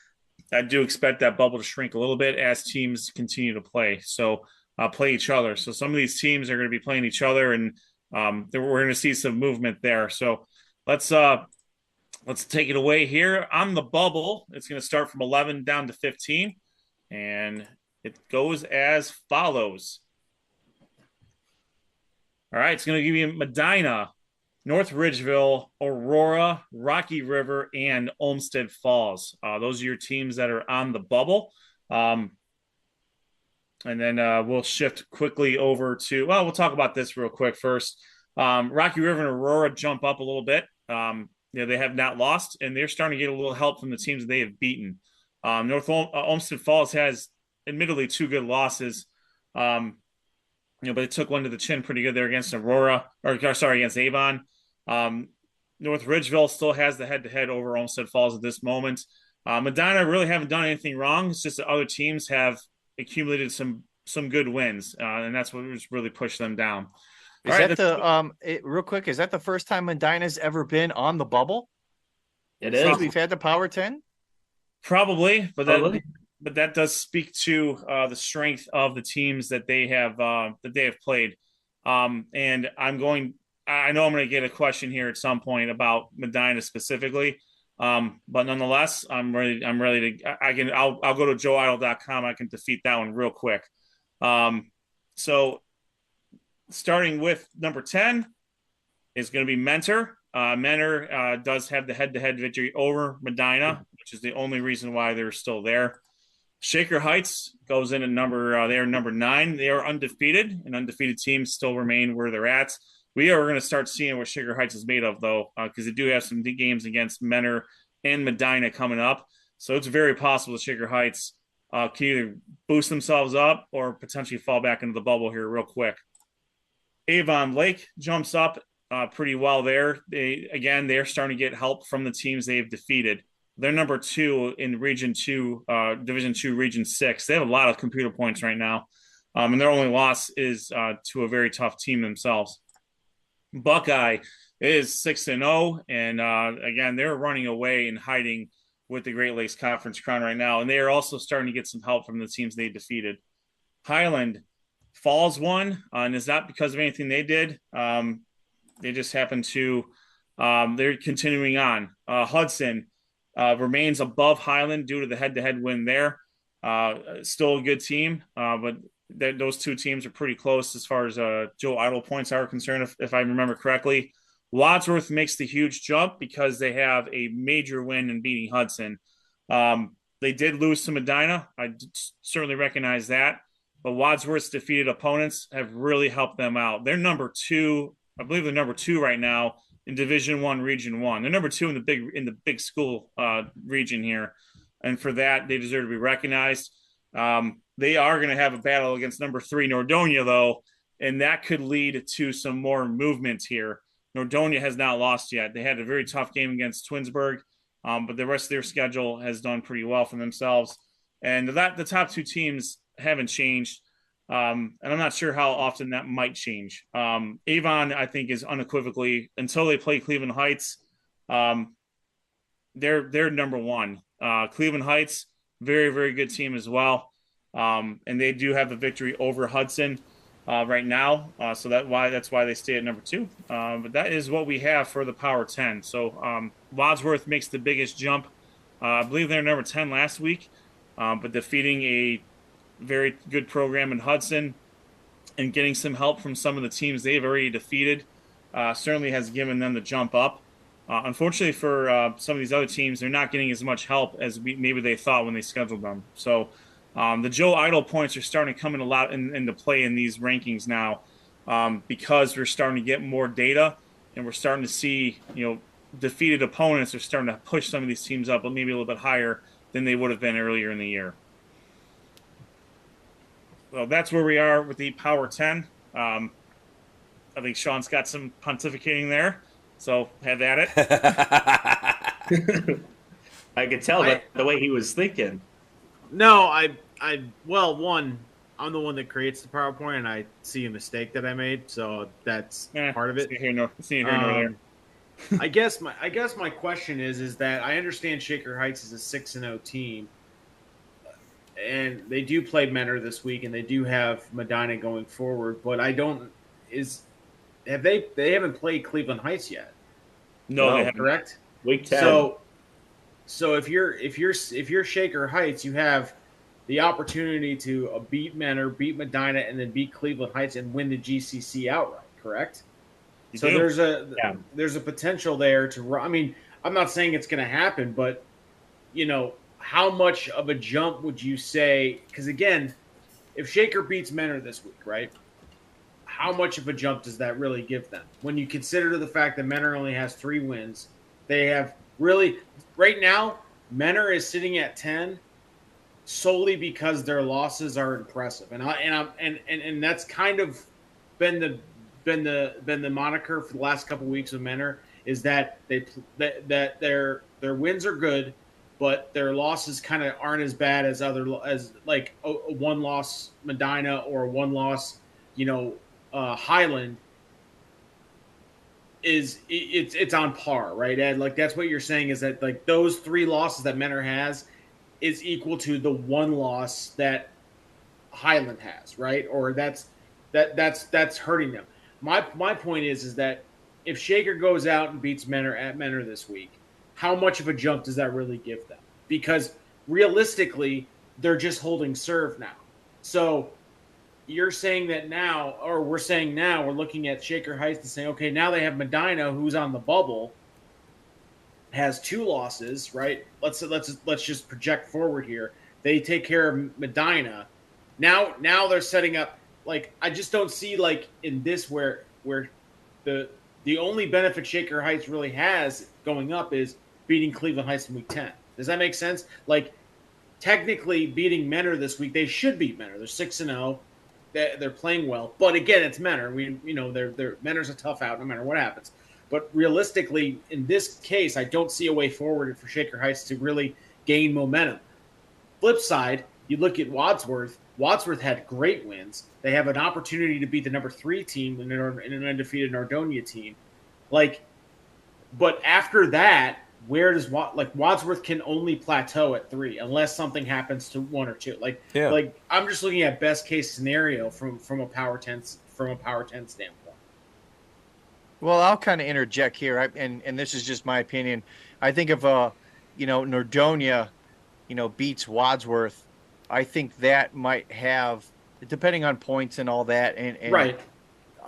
I do expect that bubble to shrink a little bit as teams continue to play. So play each other. So some of these teams are going to be playing each other, and we're going to see some movement there. So let's take it away here on the bubble. It's going to start from 11 down to 15, and it goes as follows. All right, it's going to give you Medina, North Ridgeville, Aurora, Rocky River, and Olmsted Falls. Those are your teams that are on the bubble. And then we'll shift quickly over to, we'll talk about this real quick first. Rocky River and Aurora jump up a little bit. They have not lost, and they're starting to get a little help from the teams that they have beaten. Olmsted Falls has admittedly 2 good losses. But it took one to the chin pretty good there against against Avon. North Ridgeville still has the head-to-head over Olmsted Falls at this moment. Medina really haven't done anything wrong. It's just that other teams have accumulated some good wins, and that's what has really pushed them down. Real quick, is that the first time Medina's ever been on the bubble? It is. Since we've had the Power 10? Probably, but that does speak to the strength of the teams that they have played. And I know I'm going to get a question here at some point about Medina specifically. But nonetheless, I'm ready to, I'll go to joeidle.com. I can defeat that one real quick. So starting with number 10 is going to be Mentor. Mentor does have the head-to-head victory over Medina, which is the only reason why they're still there. Shaker Heights goes in at they're number 9. They are undefeated, and undefeated teams still remain where they're at. We are going to start seeing what Shaker Heights is made of, though, because they do have some big games against Mentor and Medina coming up. So it's very possible that Shaker Heights can either boost themselves up or potentially fall back into the bubble here real quick. Avon Lake jumps up pretty well there. They're starting to get help from the teams they've defeated. They're number 2 in Region 2, Division 2, Region 6. They have a lot of computer points right now. And their only loss is to a very tough team themselves. Buckeye is 6-0, and again, they're running away and hiding with the Great Lakes Conference crown right now, and they are also starting to get some help from the teams they defeated. Highland falls one, and it's not because of anything they did. They just happen to they're continuing on. Hudson remains above Highland due to the head-to-head win there. Still a good team, but those two teams are pretty close as far as Joe Idle points are concerned, if I remember correctly. Wadsworth makes the huge jump because they have a major win in beating Hudson. They did lose to Medina. I certainly recognize that. But Wadsworth's defeated opponents have really helped them out. They're number 2. I believe they're number 2 right now in Division 1, Region 1. They're number 2 in the big school region here. And for that, they deserve to be recognized. They are going to have a battle against number 3, Nordonia, though, and that could lead to some more movement here. Nordonia has not lost yet. They had a very tough game against Twinsburg, but the rest of their schedule has done pretty well for themselves. And the top 2 teams haven't changed, and I'm not sure how often that might change. Avon, I think, is unequivocally, until they play Cleveland Heights, they're number 1. Cleveland Heights, very, very good team as well. And they do have the victory over Hudson right now. So that's why they stay at number 2. But that is what we have for the Power 10. So Wadsworth makes the biggest jump. I believe they're number 10 last week, but defeating a very good program in Hudson and getting some help from some of the teams they've already defeated certainly has given them the jump up. Unfortunately for some of these other teams, they're not getting as much help as maybe they thought when they scheduled them. So the Joe Idle points are starting to come in a lot into play in these rankings now, because we're starting to get more data, and we're starting to see, defeated opponents are starting to push some of these teams up, but maybe a little bit higher than they would have been earlier in the year. So that's where we are with the Power 10. I think Sean's got some pontificating there, so have at it. I could tell that the way he was thinking. No, well, one, I'm the one that creates the PowerPoint, and I see a mistake that I made, so that's part of it. See here, there. I guess my question is that I understand Shaker Heights is a 6-0 team, and they do play Mentor this week, and they do have Medina going forward, but they haven't played Cleveland Heights yet? No, they haven't. Correct? Week 10. So if you're Shaker Heights, you have the opportunity to beat Mentor, beat Medina, and then beat Cleveland Heights and win the GCC outright. Correct? So there's a potential there to. I mean, I'm not saying it's going to happen, but how much of a jump would you say? Because again, if Shaker beats Mentor this week, right? How much of a jump does that really give them? When you consider the fact that Mentor only has 3 wins, they have really right now. Mentor is sitting at 10 solely because their losses are impressive, and that's kind of been the moniker for the last couple of weeks of Mentor, is that their wins are good, but their losses kind of aren't as bad as like a 1-loss Medina or a 1-loss Highland. It's on par, right, Ed? Like, that's what you're saying, is that like those 3 losses that Mentor has is equal to the 1 loss that Highland has, right? Or that's hurting them. My point is that if Shaker goes out and beats Mentor at Mentor this week, how much of a jump does that really give them? Because realistically, they're just holding serve now. So you're saying that now, or we're saying now, we're looking at Shaker Heights and saying, okay, now they have Medina, who's on the bubble, has 2 losses, right? Let's just project forward here. They take care of Medina. Now they're setting up, like, I just don't see, like, in this where the only benefit Shaker Heights really has going up is beating Cleveland Heights in week 10. Does that make sense? Like, technically beating Mentor this week, they should beat Mentor. They're 6-0. They're playing well, but again, it's Mentor. Mentor's a tough out no matter what happens. But realistically, in this case, I don't see a way forward for Shaker Heights to really gain momentum. Flip side, you look at Wadsworth. Wadsworth had great wins. They have an opportunity to beat the number 3 team in an undefeated Nordonia team. But after that, where does Wadsworth can only plateau at 3 unless something happens to 1 or 2. I'm just looking at best case scenario from a Power 10 standpoint. Well, I'll kind of interject here, and this is just my opinion. I think if Nordonia, beats Wadsworth, I think that might have, depending on points and all that, and right.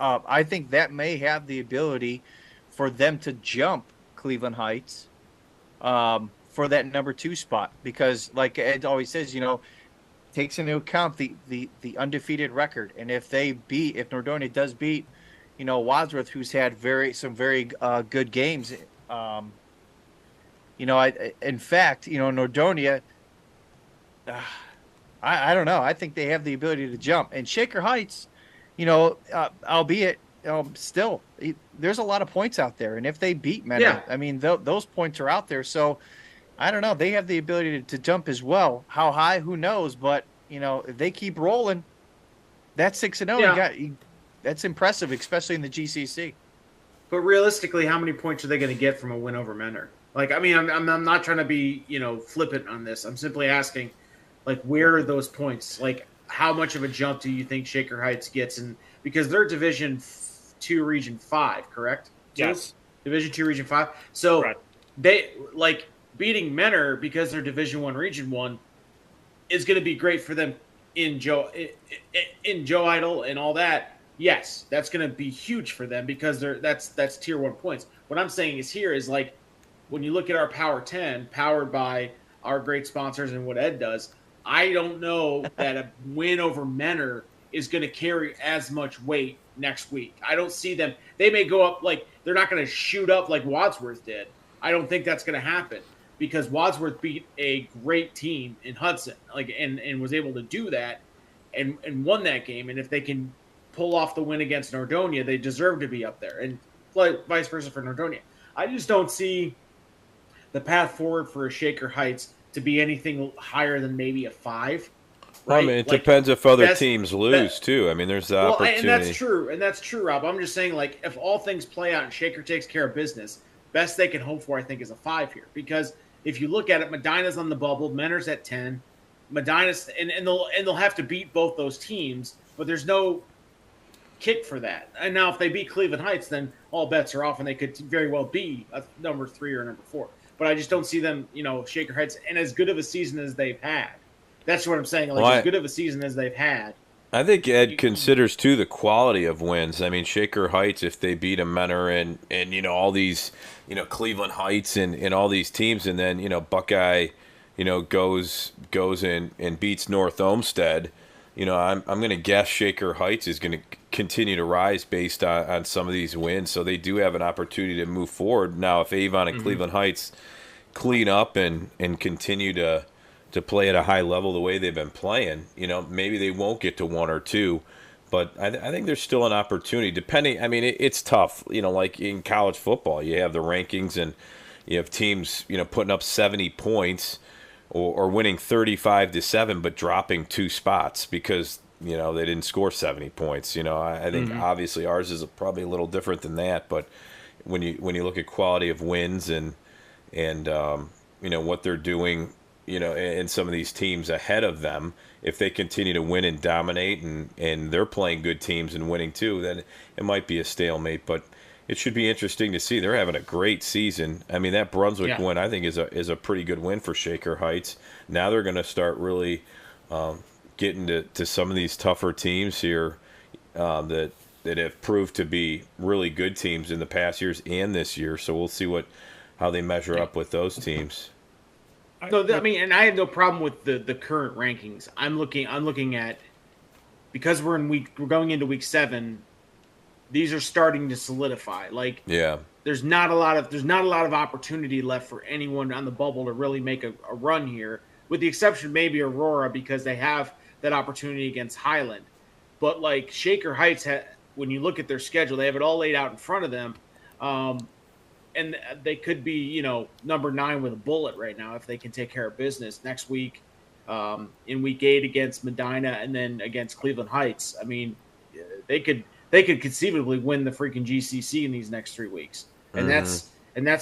I think that may have the ability for them to jump Cleveland Heights for that number 2 spot, because like Ed always says, takes into account the undefeated record, and if Nordonia does beat Wadsworth, who's had some very good games, in fact, Nordonia, I don't know. I think they have the ability to jump. And Shaker Heights, albeit still, there's a lot of points out there. And if they beat Menor, I mean, those points are out there. So I don't know. They have the ability to jump as well. How high, who knows? But, if they keep rolling, that's 6-0. That's impressive, especially in the GCC. But realistically, how many points are they going to get from a win over Menor? I'm not trying to be, flippant on this. I'm simply asking, where are those points? How much of a jump do you think Shaker Heights gets? Because they're Division 2, Region 5, correct? Yes. Division 2, Region 5. So right. They beating Menor because they're Division 1, Region 1 is going to be great for them in Joe Idol and all that. Yes, that's going to be huge for them because that's Tier 1 points. What I'm saying is when you look at our Power 10, powered by our great sponsors and what Ed does, I don't know that a win over Menor is going to carry as much weight next week. I don't see them. They may go up they're not going to shoot up like Wadsworth did. I don't think that's going to happen because Wadsworth beat a great team in Hudson, and was able to do that and won that game. And if they can pull off the win against Nordonia, they deserve to be up there, and vice versa for Nordonia. I just don't see the path forward for a Shaker Heights to be anything higher than maybe a 5. Right? I mean, it depends if other teams lose too. I mean, there's the opportunity. And that's true, Rob. I'm just saying, if all things play out and Shaker takes care of business, best they can hope for, I think, is a 5 here. Because if you look at it, Medina's on the bubble, Menor's at 10, Medina's and they'll have to beat both those teams, but there's no kick for that. And now if they beat Cleveland Heights, then all bets are off, and they could very well be a number 3 or number 4. But I just don't see them, Shaker Heights, and as good of a season as they've had. That's what I'm saying. As good of a season as they've had. I think Ed considers too the quality of wins. I mean, Shaker Heights, if they beat a Menor and all these, Cleveland Heights and all these teams, and then Buckeye, goes and beats North Olmsted. I'm going to guess Shaker Heights is going to continue to rise based on some of these wins. So they do have an opportunity to move forward. Now, if Avon and Cleveland Heights clean up and continue to play at a high level the way they've been playing, maybe they won't get to 1 or 2. But I think there's still an opportunity. Depending, I mean, it's tough. Like in college football, you have the rankings and you have teams, putting up 70 points. Or winning 35-7, but dropping 2 spots because they didn't score 70 points. I think obviously ours is probably a little different than that. But when you look at quality of wins and what they're doing, and some of these teams ahead of them, if they continue to win and dominate and they're playing good teams and winning too, then it might be a stalemate. But it should be interesting to see. They're having a great season. I mean, that Brunswick win, I think, is a pretty good win for Shaker Heights. Now they're going to start really getting to some of these tougher teams here that have proved to be really good teams in the past years and this year. So we'll see how they measure up with those teams. So I have no problem with the current rankings. I'm looking at, because we're going into week 7. These are starting to solidify. There's not a lot of opportunity left for anyone on the bubble to really make a run here, with the exception maybe Aurora, because they have that opportunity against Highland. But Shaker Heights, when you look at their schedule, they have it all laid out in front of them. and they could be, number 9 with a bullet right now if they can take care of business next week, in week 8 against Medina and then against Cleveland Heights. I mean, they could conceivably win the freaking GCC in these next 3 weeks, and that's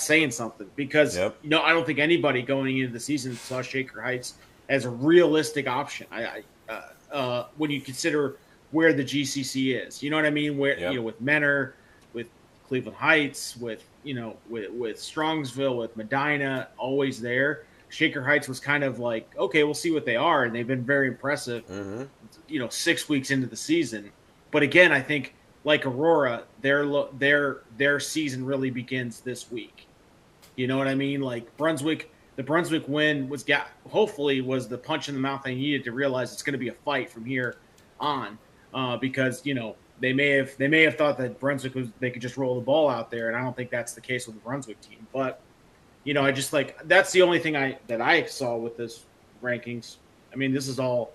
saying something because I don't think anybody going into the season saw Shaker Heights as a realistic option. When you consider where the GCC is, you know what I mean? Where with Menor, with Cleveland Heights, with Strongsville, with Medina, always there. Shaker Heights was kind of like, okay, we'll see what they are, and they've been very impressive. 6 weeks into the season, but again, I think like Aurora, their season really begins this week. You know what I mean? Like Brunswick. The Brunswick win was the punch in the mouth they needed to realize it's going to be a fight from here on, because they may have thought that Brunswick they could just roll the ball out there, and I don't think that's the case with the Brunswick team. But I just that's the only thing that I saw with this rankings. I mean, this is all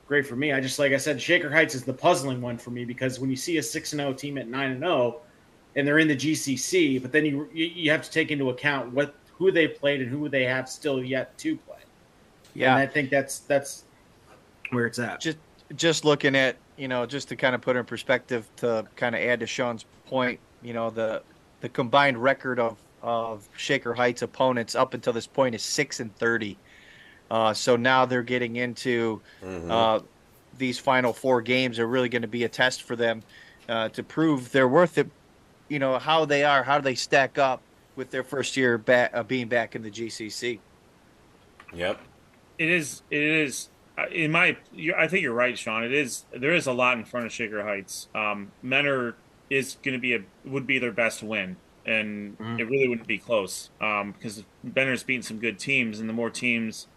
great for me. I just like I said, Shaker Heights is the puzzling one for me because when you see a 6-0 team at 9-0, and they're in the GCC, but then you have to take into account who they played and who they have still yet to play. Yeah, and I think that's where it's at. Just looking at just to kind of put in perspective to kind of add to Sean's point, the combined record of Shaker Heights opponents up until this point is 6-30. So now they're getting into these final 4 games are really going to be a test for them to prove their worth. How they stack up with their first year being back in the GCC. It is. I think you're right, Sean. There is a lot in front of Shaker Heights. Menor is going to would be their best win, and it really wouldn't be close because Menor's beaten some good teams, and the more teams,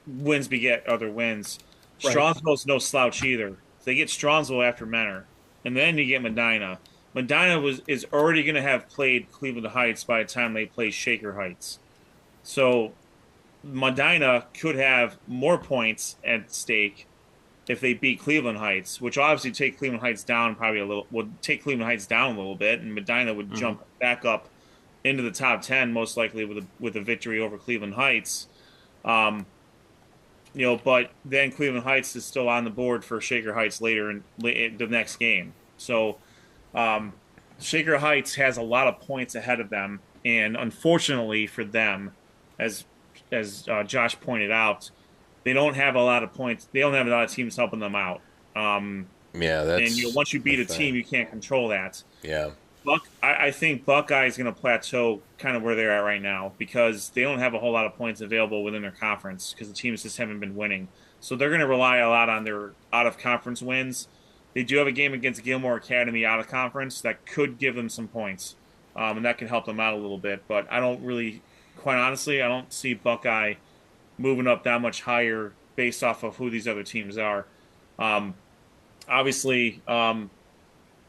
wins beget other wins. Right. Strongsville's no slouch either. They get Strongsville after Menor, and then you get Medina. Medina is already going to have played Cleveland Heights by the time they play Shaker Heights. So Medina could have more points at stake if they beat Cleveland Heights, which will obviously take Cleveland Heights down would take Cleveland Heights down a little bit, and Medina would jump back up into the top 10 most likely with a victory over Cleveland Heights. But then Cleveland Heights is still on the board for Shaker Heights later in the next game. So Shaker Heights has a lot of points ahead of them, and unfortunately for them, as Josh pointed out, they don't have a lot of points. They don't have a lot of teams helping them out. That's and once you beat a team, you can't control that. Yeah, I think Buckeye is going to plateau kind of where they're at right now because they don't have a whole lot of points available within their conference because the teams just haven't been winning. So they're going to rely a lot on their out-of-conference wins. They do have a game against Gilmore Academy out of conference that could give them some points, and that can help them out a little bit. But I don't really, quite honestly, I don't see Buckeye moving up that much higher based off of who these other teams are. Obviously,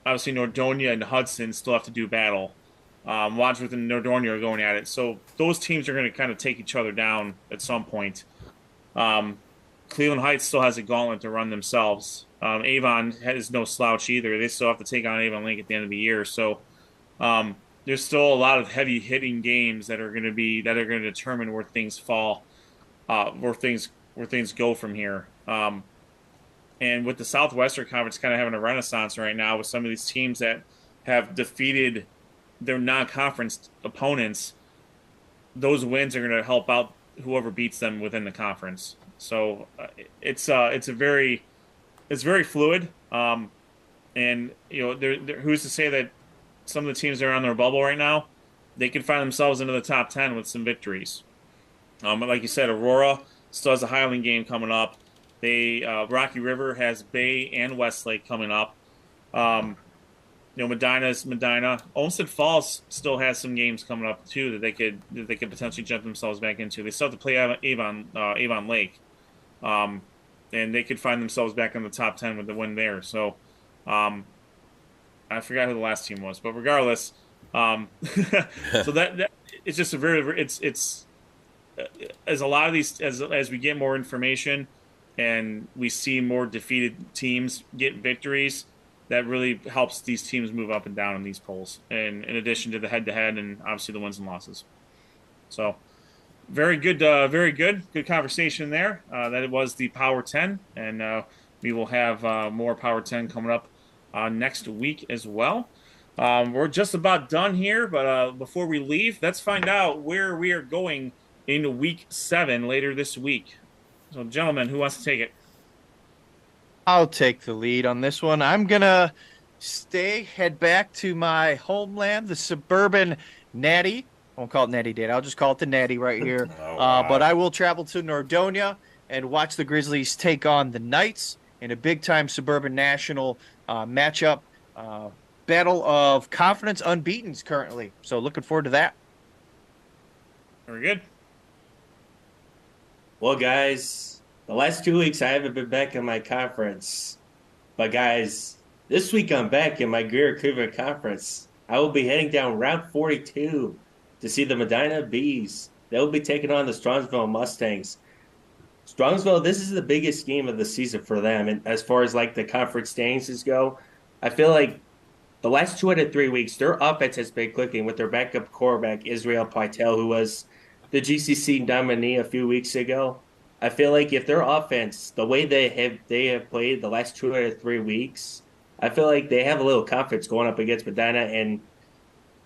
Nordonia and Hudson still have to do battle. Wadsworth and Nordonia are going at it. So those teams are going to kind of take each other down at some point. Cleveland Heights still has a gauntlet to run themselves. Avon has no slouch either. They still have to take on Avon Lake at the end of the year. So there's still a lot of heavy hitting games that are going to determine where things fall, where things go from here. And with the Southwestern Conference kind of having a renaissance right now with some of these teams that have defeated their non-conference opponents, those wins are going to help out whoever beats them within the conference. So it's very fluid. And who's to say that some of the teams that are on their bubble right now, they can find themselves into the top 10 with some victories. Like you said, Aurora still has a Highland game coming up. Rocky River has Bay and Westlake coming up. Medina's Medina. Olmsted Falls still has some games coming up too that they could potentially jump themselves back into. They still have to play Avon Lake, and they could find themselves back in the top 10 with the win there. So, I forgot who the last team was, but regardless, so that it's just a very it's as a lot of these as we get more information and we see more defeated teams get victories, that really helps these teams move up and down in these polls, and in addition to the head-to-head and obviously the wins and losses. So very good conversation there. That it was the Power 10, and we will have more Power 10 coming up next week as well. We're just about done here, but before we leave, let's find out where we are going in Week 7 later this week. So, gentlemen, who wants to take it? I'll take the lead on this one. I'm going to head back to my homeland, the Suburban Natty. I won't call it Natty Date. I'll just call it the Natty right here. Wow. But I will travel to Nordonia and watch the Grizzlies take on the Knights in a big-time Suburban National matchup. Battle of confidence unbeatens currently. So looking forward to that. Very good. Well, guys, the last 2 weeks I haven't been back in my conference. But, guys, this week I'm back in my Greater Cleveland Conference. I will be heading down Route 42 to see the Medina Bees. They will be taking on the Strongsville Mustangs. Strongsville, this is the biggest game of the season for them. And as far as, like, the conference standings go, I feel like the last 2 out of 3 weeks, their offense has been clicking with their backup quarterback, Israel Pytel, who was the GCC nominee a few weeks ago. I feel like if their offense, the way they have played the last 2 out of 3 weeks, I feel like they have a little confidence going up against Medina. And,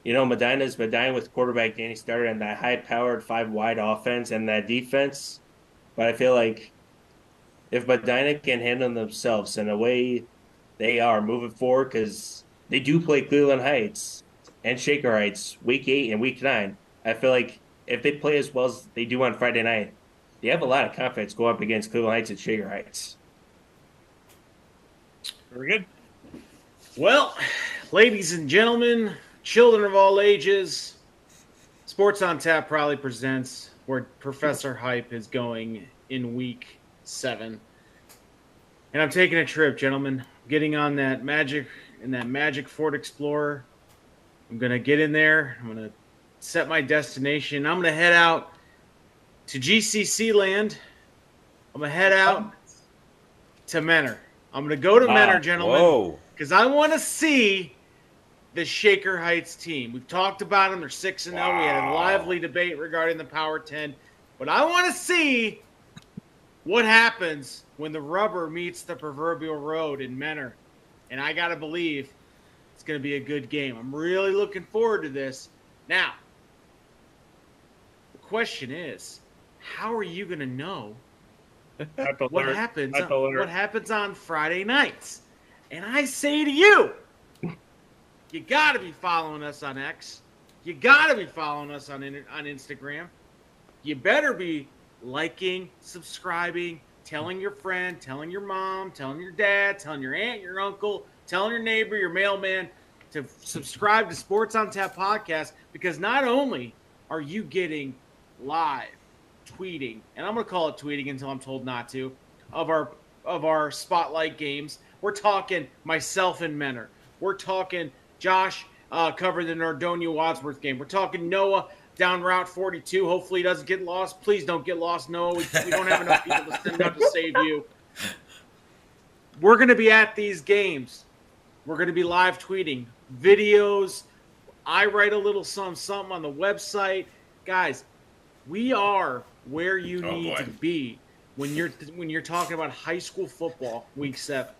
you know, Medina's Medina with quarterback Danny Starter and that high-powered 5-wide offense and that defense. But I feel like if Medina can handle themselves in a way they are moving forward, because they do play Cleveland Heights and Shaker Heights Week 8 and Week 9, I feel like if they play as well as they do on Friday night, they have a lot of confidence going up against Cleveland Heights and Shaker Heights. Very good. Well, ladies and gentlemen, children of all ages, Sports on Tap proudly presents where Professor Hype is going in Week 7. And I'm taking a trip, gentlemen. Getting on that magic Ford Explorer. I'm going to get in there. I'm going to set my destination. I'm going to head out to GCC land. I'm going to head out to Menor. I'm going to go to Menor, gentlemen, because I want to see the Shaker Heights team. We've talked about them. They're 6-0. We had a lively debate regarding the Power 10. But I want to see what happens when the rubber meets the proverbial road in Menor. And I got to believe it's going to be a good game. I'm really looking forward to this. Now, the question is, how are you going to know what happens on Friday nights? And I say to you, you got to be following us on X. You got to be following us on Instagram. You better be liking, subscribing, telling your friend, telling your mom, telling your dad, telling your aunt, your uncle, telling your neighbor, your mailman to subscribe to Sports on Tap podcast, because not only are you getting live tweeting, and I'm going to call it tweeting until I'm told not to, of our spotlight games. We're talking myself and Menor. We're talking Josh covered the Nordonia Wadsworth game. We're talking Noah down Route 42. Hopefully he doesn't get lost. Please don't get lost, Noah. We don't have enough people to send out to save you. We're going to be at these games. We're going to be live tweeting videos. I write a little something on the website. Guys, we are where you need to be when you're talking about high school football Week 7.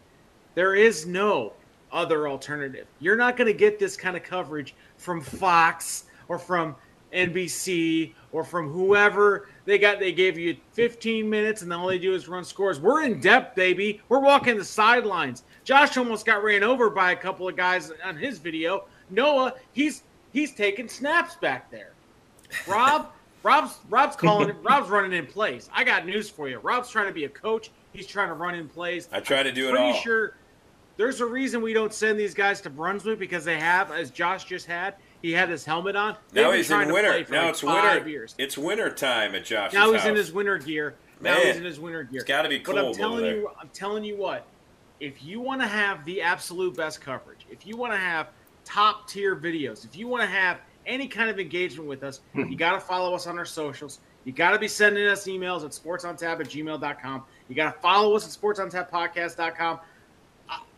There is no other alternative. You're not going to get this kind of coverage from Fox or from NBC or from whoever. They gave you 15 minutes and all they do is run scores. We're in depth, baby. We're walking the sidelines. Josh almost got ran over by a couple of guys on his video. Noah, he's taking snaps back there. Rob's calling it. Rob's running in plays. I got news for you. Rob's trying to be a coach. He's trying to run in plays. I try to do it all. Pretty sure there's a reason we don't send these guys to Brunswick, because they have, as Josh just had, he had his helmet on. Now he's in winter. Now it's winter. Years. It's winter time at Josh's Now house. he's in his winter gear. It's got to be cold. But I'm telling you what. If you want to have the absolute best coverage, if you want to have top tier videos, if you want to have any kind of engagement with us, you got to follow us on our socials. You got to be sending us emails at sportsontap@gmail.com. You got to follow us at sportsontappodcast.com.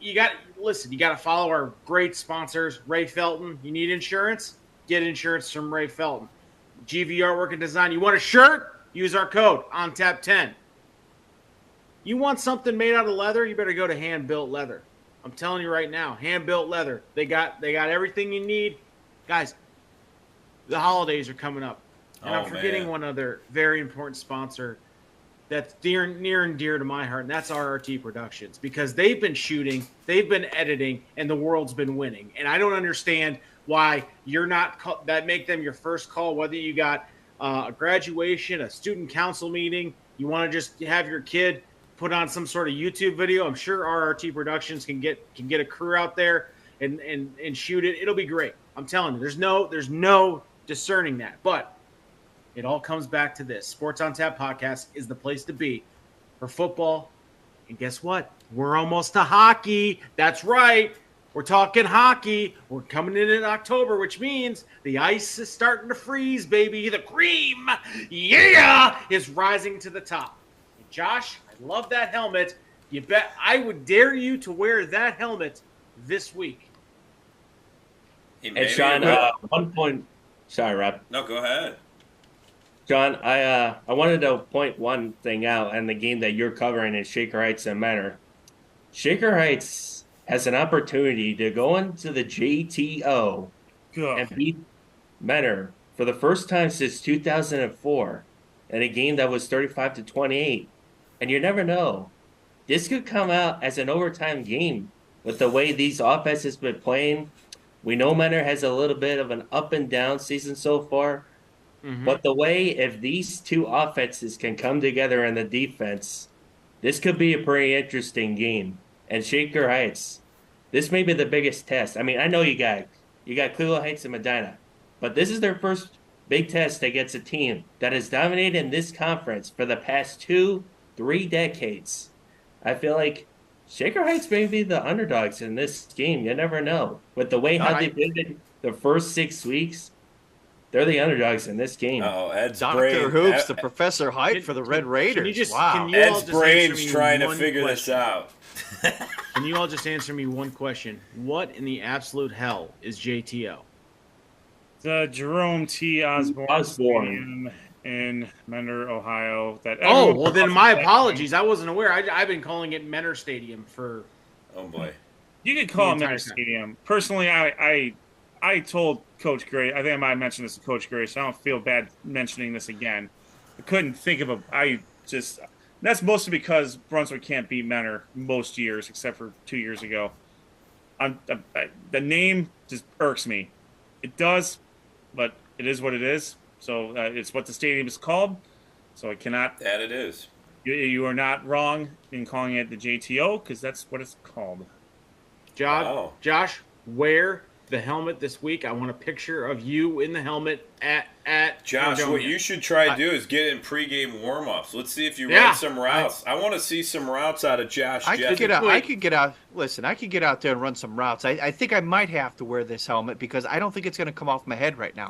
you got to follow our great sponsors, Ray Felton. You need insurance? Get insurance from Ray Felton. GV Artwork and Design. You want a shirt? Use our code ONTAP10. You want something made out of leather? You better go to Hand Built Leather. I'm telling you right now, Hand Built Leather. They got everything you need. Guys, the holidays are coming up. And I'm forgetting one other very important sponsor that's near and dear to my heart, and that's RRT Productions, because they've been shooting, they've been editing, and the world's been winning. And I don't understand why you're not that make them your first call, whether you got a graduation, a student council meeting, you want to just have your kid put on some sort of YouTube video. I'm sure RRT Productions can get a crew out there and shoot it. It'll be great. I'm telling you, there's no discerning that. But it all comes back to this. Sports on Tap podcast is the place to be for football. And guess what? We're almost to hockey. That's right. We're talking hockey. We're coming in October, which means the ice is starting to freeze, baby. The cream, is rising to the top. And Josh, I love that helmet. You bet I would dare you to wear that helmet this week. And Sean, 1 point. Sorry, Rob. No, go ahead. John, I wanted to point one thing out in the game that you're covering in Shaker Heights and Menor. Shaker Heights has an opportunity to go into the JTO and beat Menor for the first time since 2004 in a game that was 35-28. And you never know. This could come out as an overtime game with the way these offenses been playing. We know Menor has a little bit of an up and down season so far. Mm-hmm. But the way, if these two offenses can come together in the defense, this could be a pretty interesting game. And Shaker Heights, this may be the biggest test. I mean, I know you got Cleveland Heights and Medina, but this is their first big test against a team that has dominated in this conference for the past 2-3 decades. I feel like Shaker Heights may be the underdogs in this game. You never know. With the way how they did the first 6 weeks, they're the underdogs in this game. Oh, Ed's Dr. brain. Hoops, the Professor Hyde for the Red Raiders. Wow. Ed's brain's trying to figure this out. Can you all just answer me one question? What in the absolute hell is JTO? The Jerome T. Osborne Stadium in Menor, Ohio. Well, then my apologies. I wasn't aware. I've been calling it Menor Stadium for... Oh, boy. You could call it Menor Stadium. Personally, I told Coach Gray, I think I might have mentioned this to Coach Gray, so I don't feel bad mentioning this again. I couldn't think of that's mostly because Brunswick can't beat Menor most years, except for 2 years ago. The name just irks me. It does, but it is what it is. So it's what the stadium is called. So I cannot. That it is. You are not wrong in calling it the JTO, because that's what it's called. Josh, wear the helmet this week. I want a picture of you in the helmet at Josh. Fredonia. What you should try to do is get in pregame warm-ups. Let's see if you run some routes. I want to see some routes out of Josh. I could get out. Listen, I could get out there and run some routes. I think I might have to wear this helmet because I don't think it's going to come off my head right now.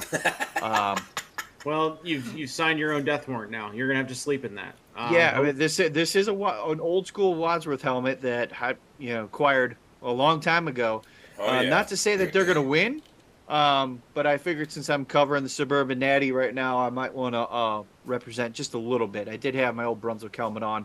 Well, you've signed your own death warrant now. You're going to have to sleep in that. I mean, this is an old school Wadsworth helmet that had acquired a long time ago. Not to say that they're going to win, but I figured since I'm covering the Suburban Natty right now, I might want to represent just a little bit. I did have my old Brunswick helmet on.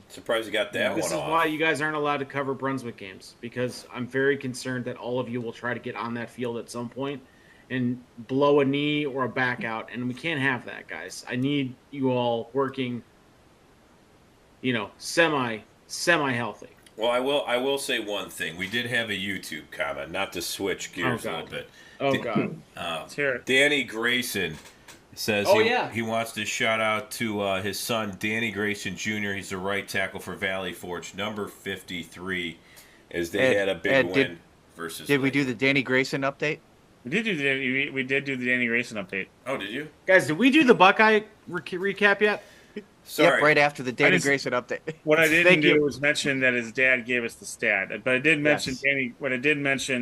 Surprised you got that one off. This is why you guys aren't allowed to cover Brunswick games, because I'm very concerned that all of you will try to get on that field at some point and blow a knee or a back out, and we can't have that, guys. I need you all working, semi-healthy. Well, I will say one thing. We did have a YouTube comment, not to switch gears a little bit. God. Danny Grayson says he wants to shout out to his son, Danny Grayson Jr. He's the right tackle for Valley Forge, number 53, as they had a big win versus. Did we do the Danny Grayson update? We did do the Danny Grayson update. Oh, did you? Guys, did we do the Buckeye recap yet? Sorry. Yep, right after the Danny Grayson update. What I didn't do was mention that his dad gave us the stat, but I did mention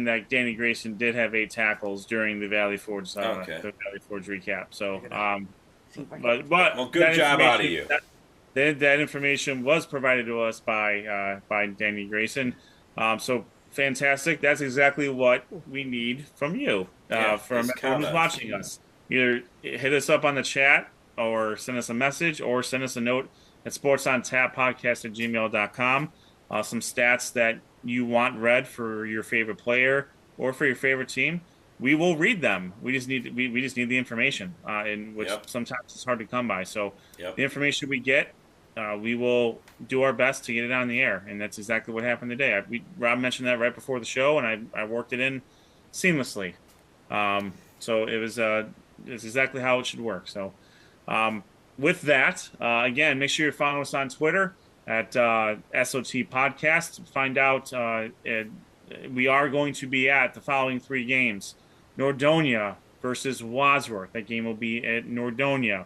that Danny Grayson did have 8 tackles during the Valley Forge the Valley Forge recap. So, but good job out of you. That information was provided to us by Danny Grayson. So fantastic. That's exactly what we need from you, from everyone who's watching us. Either hit us up on the chat or send us a message or send us a note at sportsontapodcast@gmail.com. Some stats that you want read for your favorite player or for your favorite team. We will read them. We just need the information, and which sometimes it's hard to come by. So the information we get, we will do our best to get it on the air, and that's exactly what happened today. Rob mentioned that right before the show, and I worked it in seamlessly. So it's exactly how it should work. So with that, again, make sure you're following us on Twitter at SOT Podcast. Find out we are going to be at the following 3 games. Nordonia versus Wadsworth. That game will be at Nordonia.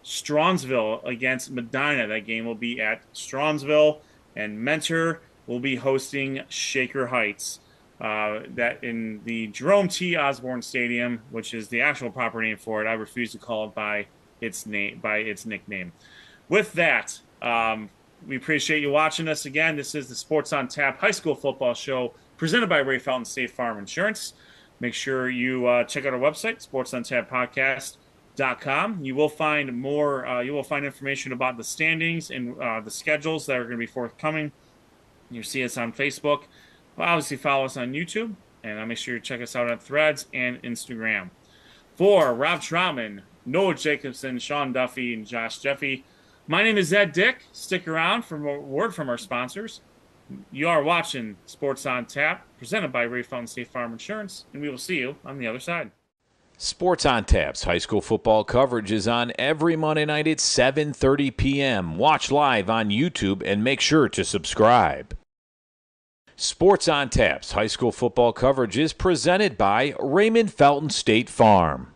Strongsville against Medina. That game will be at Strongsville. And Mentor will be hosting Shaker Heights. That in the Jerome T. Osborne Stadium, which is the actual proper name for it. I refuse to call it by its nickname. With that, we appreciate you watching us again. This is the Sports on Tap High School Football Show presented by Ray Felton State Farm Insurance. Make sure you check out our website, sportsontapodcast.com. You will find more. You will find information about the standings and the schedules that are going to be forthcoming. You see us on Facebook. Well, obviously, follow us on YouTube, and make sure you check us out on Threads and Instagram. For Rob Troutman, Noah Jacobson, Sean Duffy, and Josh Jeffy, my name is Ed Dick. Stick around for more word from our sponsors. You are watching Sports on Tap, presented by Ray Felton State Farm Insurance, and we will see you on the other side. Sports on Tap's high school football coverage is on every Monday night at 7:30 p.m. Watch live on YouTube and make sure to subscribe. Sports on Tap's high school football coverage is presented by Raymond Felton State Farm.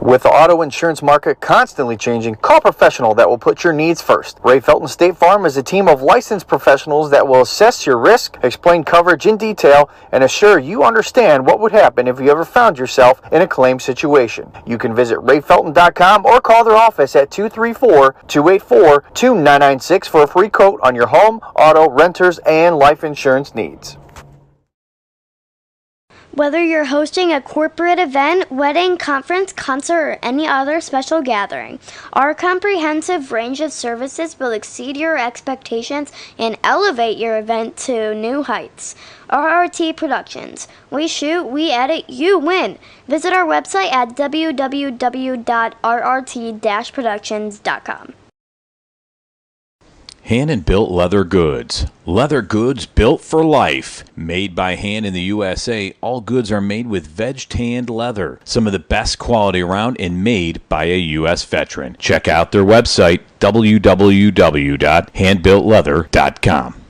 With the auto insurance market constantly changing, call a professional that will put your needs first. Ray Felton State Farm is a team of licensed professionals that will assess your risk, explain coverage in detail, and assure you understand what would happen if you ever found yourself in a claim situation. You can visit rayfelton.com or call their office at 234-284-2996 for a free quote on your home, auto, renters, and life insurance needs. Whether you're hosting a corporate event, wedding, conference, concert, or any other special gathering, our comprehensive range of services will exceed your expectations and elevate your event to new heights. RRT Productions. We shoot, we edit, you win. Visit our website at www.rrt-productions.com. Hand-and-built leather goods. Leather goods built for life. Made by hand in the USA, all goods are made with veg-tanned leather. Some of the best quality around and made by a U.S. veteran. Check out their website, www.handbuiltleather.com.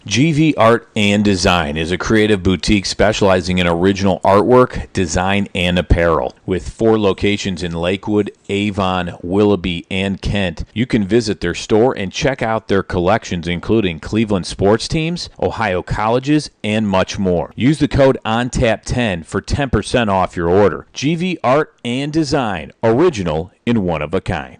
GV Art and Design is a creative boutique specializing in original artwork, design, and apparel. With 4 locations in Lakewood, Avon, Willoughby, and Kent, you can visit their store and check out their collections including Cleveland sports teams, Ohio colleges, and much more. Use the code ONTAP10 for 10% off your order. GV Art and Design, original and one of a kind.